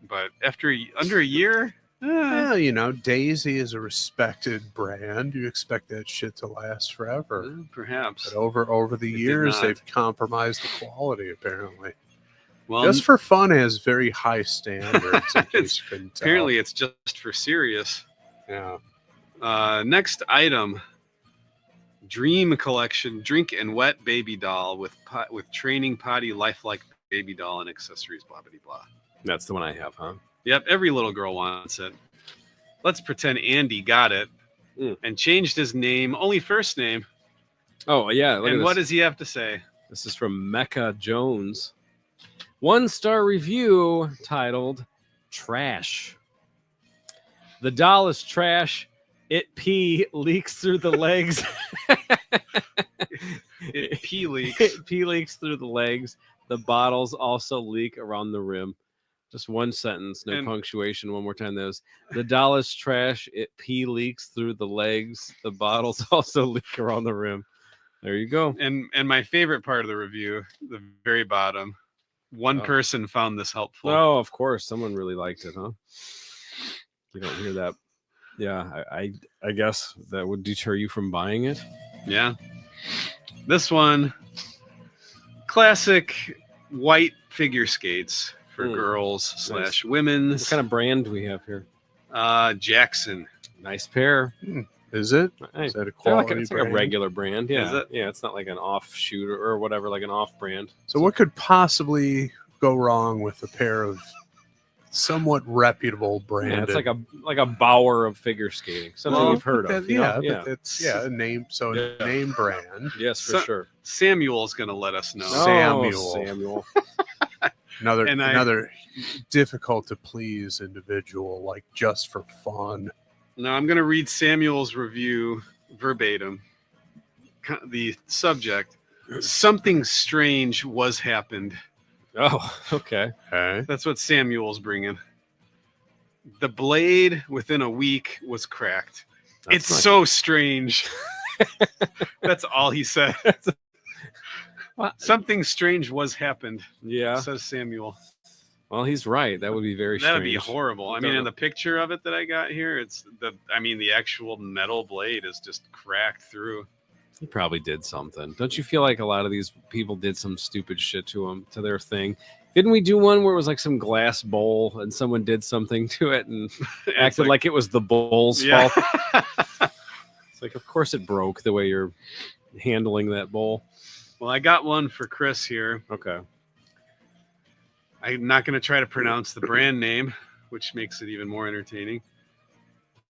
But after under a year, Well, you know, Daisy is a respected brand. You expect that shit to last forever. perhaps. But over the It did years, not. they've compromised the quality. Apparently, Well, Just for Fun has very high standards. In case you couldn't tell. apparently it's just for serious. yeah. Next item. Dream Collection Drink and Wet Baby Doll with training potty lifelike baby doll and accessories, blah, blah, blah. That's the one I have, huh? Yep, every little girl wants it. Let's pretend Andy got it and changed his name, only first name. Oh, yeah. Look at And this. what does he have to say? This is from Mecca Jones. 1-star review titled Trash. The doll is trash. It pee leaks through the legs. It pee leaks. It pee leaks through the legs. The bottles also leak around the rim. Just one sentence, no And- punctuation. One more time. Those. The doll is trash. It pee leaks through the legs. The bottles also leak around the rim. There you go. And my favorite part of the review, the very bottom, one Oh. person found this helpful. Oh, of course. Someone really liked it, huh? You don't hear that. Yeah, I guess that would deter you from buying it. Yeah. This one, classic white figure skates for girls / women's. What kind of brand do we have here? Jackson. Nice pair. Is it? Nice. Is that a They're quality it's like a brand? regular brand. Yeah. Is it? Yeah, it's not like an offshoot or whatever, like an off brand. So what could possibly go wrong with a pair of somewhat reputable brand? Yeah, it's like a Bauer of figure skating. Something Well, you've heard of. you know? but it's a name. So Yeah. name brand. Yes, for sure. Samuel's going to let us know. Samuel. Another difficult to please individual, like just for fun. Now I'm going to read Samuel's review verbatim. The subject, something strange was happened. Oh, okay. Okay. That's what Samuel's bringing. The blade within a week was cracked. That's It's not- so strange. That's all he said. What? Something strange was happened, Yeah. says Samuel. Well, he's right. That would be very That would strange. be horrible. I mean, in the picture of it that I got here, it's the actual metal blade is just cracked through. He probably did something. Don't you feel like a lot of these people did some stupid shit to their thing? Didn't we do one where it was like some glass bowl and someone did something to it and acted like it was the bowl's fault? It's like, of course it broke the way you're handling that bowl. Well, I got one for Chris here. Okay. I'm not going to try to pronounce the brand name, which makes it even more entertaining.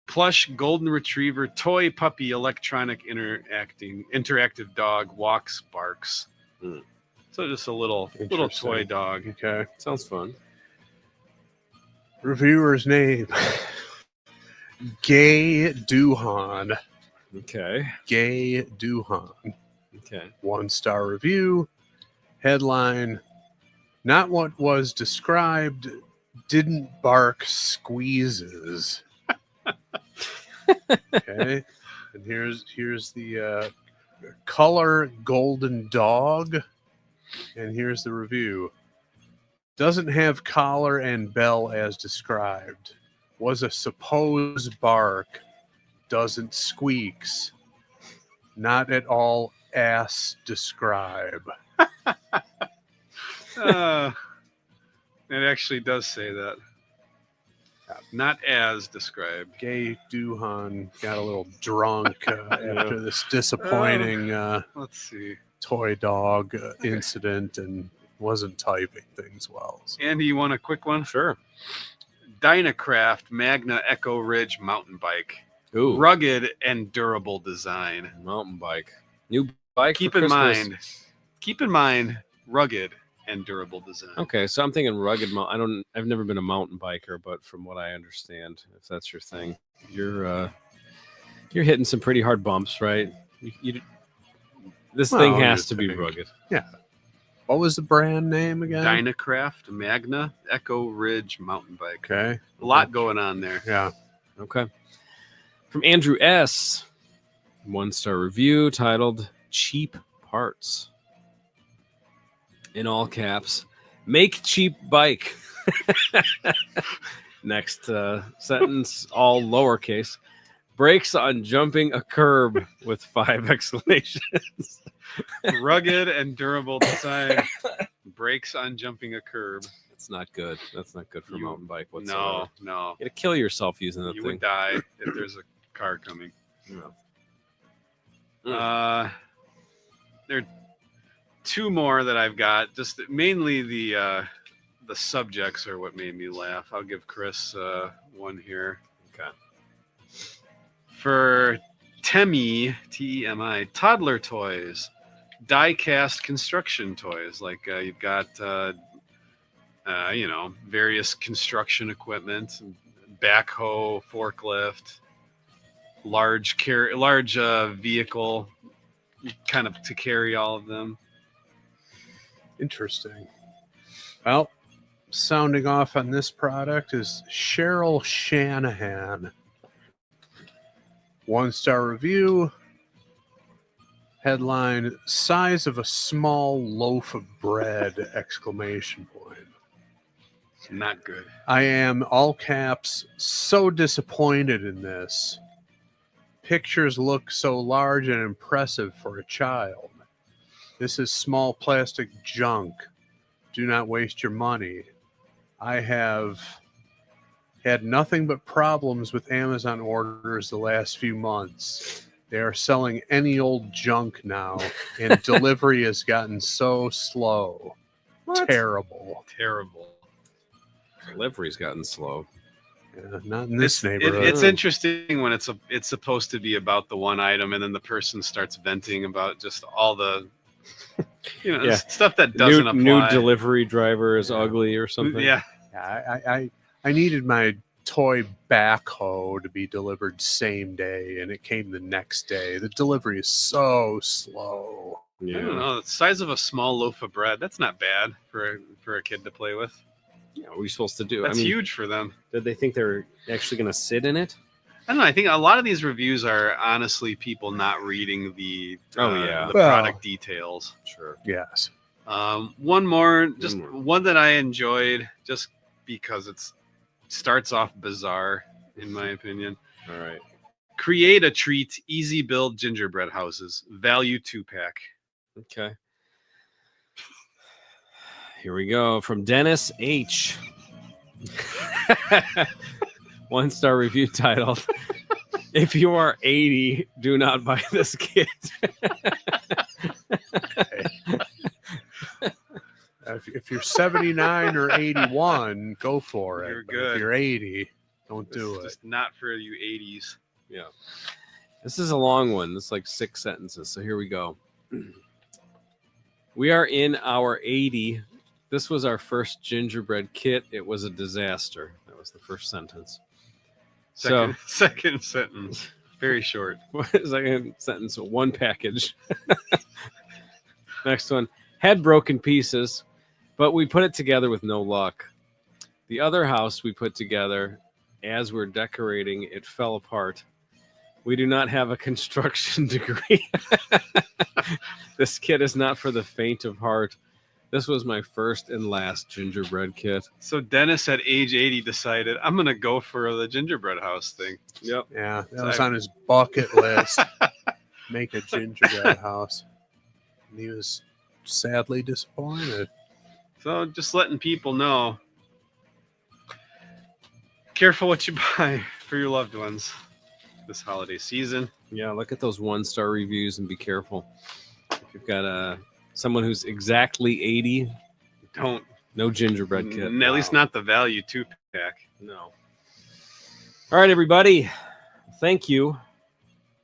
Plush golden retriever toy puppy electronic interactive dog walks barks. So just a little toy dog. Okay. Sounds fun. Reviewer's name. Gay Duhan. Okay. Gay Duhan. Okay. 1-star review. Headline: not what was described. Didn't bark squeezes. Okay. And here's the color golden dog. And here's the review. Doesn't have collar and bell as described. Was a supposed bark. Doesn't squeaks. Not at all ass describe. It actually does say that. Not as described. Gay Duhan got a little drunk after this disappointing. Let's see. toy dog incident and wasn't typing things well. So. Andy, you want a quick one? Sure. Dynacraft Magna Echo Ridge mountain bike. Ooh, Rugged and durable design. mountain bike. New bike. Keep for in Christmas. mind, rugged and durable design. Okay, so I'm thinking rugged. I've never been a mountain biker, but from what I understand, if that's your thing, you're hitting some pretty hard bumps, right? This thing has to be rugged. Yeah. What was the brand name again? Dynacraft Magna Echo Ridge mountain bike. Okay. A lot going on there. Yeah. Okay. From Andrew S. 1-star review titled Cheap Parts. In all caps, make cheap bike. Next sentence, all lowercase. Brakes on jumping a curb with 5 exclamations. Rugged and durable design. Brakes on jumping a curb. That's not good. That's not good for a mountain bike whatsoever. No. You're gonna kill yourself using that You thing. would die if there's a car coming. Yeah. There are 2 more that I've got. Just mainly the subjects are what made me laugh. I'll give Chris one here. Okay. For Temi, Temi, toddler toys, die-cast construction toys. Like you've got, various construction equipment, backhoe, forklift, large vehicle, kind of to carry all of them. Interesting. Well, sounding off on this product is Cheryl Shanahan. 1-star review. Headline, size of a small loaf of bread, exclamation point. Not good. I am, all caps, so disappointed in this. Pictures look so large and impressive for a child. This is small plastic junk. Do not waste your money. I have had nothing but problems with Amazon orders the last few months. They are selling any old junk now, and delivery has gotten so slow. What? Terrible. Delivery's gotten slow. Yeah, not in this neighborhood. It's interesting when it's supposed to be about the one item, and then the person starts venting about just all the stuff that doesn't apply. New delivery driver is ugly or something. Yeah. I needed my toy backhoe to be delivered same day, and it came the next day. The delivery is so slow. I don't know. The size of a small loaf of bread, that's not bad for a kid to play with. Yeah, what are we supposed to do? That's huge for them. Did they think they're actually going to sit in it? I don't know. I think a lot of these reviews are honestly people not reading the product details. Sure. Yes. One more, one that I enjoyed just because it starts off bizarre, in my opinion. All right. Create a treat, easy build gingerbread houses, value 2-pack. Okay. Here we go from Dennis H. 1-star review titled, If you are 80, do not buy this kit. If you're 79 or 81, go for it. You're But good. If you're 80, don't do it. Just not for you 80s. Yeah. This is a long one. This is like 6 sentences. So here we go. We are in our 80. This was our first gingerbread kit. It was a disaster. That was the first sentence. Second sentence. Very short. Second sentence, 1 package. Next one. Had broken pieces, but we put it together with no luck. The other house we put together, as we're decorating, it fell apart. We do not have a construction degree. This kit is not for the faint of heart. This was my first and last gingerbread kit. So Dennis at age 80 decided, I'm going to go for the gingerbread house thing. Yep. Yeah, that was on his bucket list. Make a gingerbread house. And he was sadly disappointed. So just letting people know, careful what you buy for your loved ones this holiday season. Yeah, look at those 1-star reviews and be careful. If You've got someone who's exactly 80. Don't. No gingerbread kid. At least not the value 2-pack. No. All right, everybody. Thank you.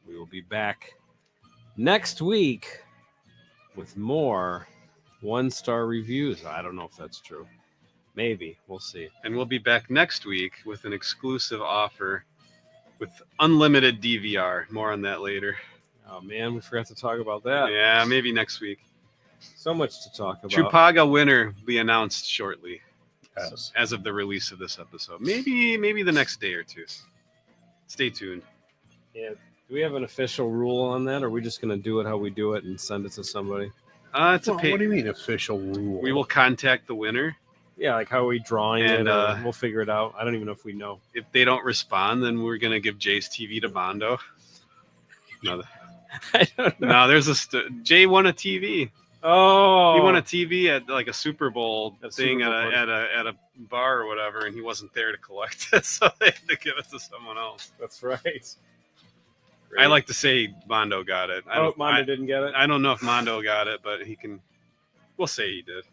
We will be back next week with more 1-star reviews. I don't know if that's true. Maybe. We'll see. And we'll be back next week with an exclusive offer with unlimited DVR. More on that later. Oh, man, we forgot to talk about that. Yeah, maybe next week. So much to talk about. Chupaga winner will be announced shortly. Yes. As of the release of this episode. Maybe the next day or two. Stay tuned. Yeah. Do we have an official rule on that, or are we just going to do it how we do it and send it to somebody? It's Well, what do you mean official rule? We will contact the winner. Yeah, like how are we drawing And, it? Or we'll figure it out. I don't even know if we know. If they don't respond, then we're gonna give Jay's TV to Bondo. No, I don't know. no, there's Jay won a TV. Oh, He won a TV at like a Super Bowl A thing Super Bowl at a bar or whatever, and he wasn't there to collect it, so they had to give it to someone else. That's right. I like to say Mondo got it. Mondo didn't get it. I don't know if Mondo got it, but we'll say he did.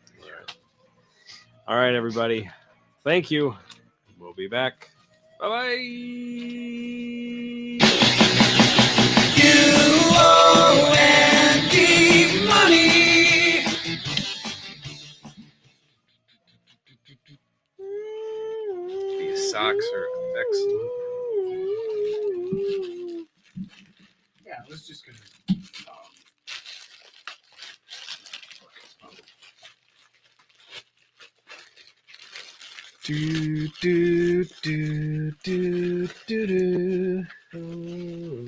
All right, everybody. Thank you. We'll be back. Bye-bye. UOND money. These socks are excellent. Yeah, I was just gonna. Do do do do do do.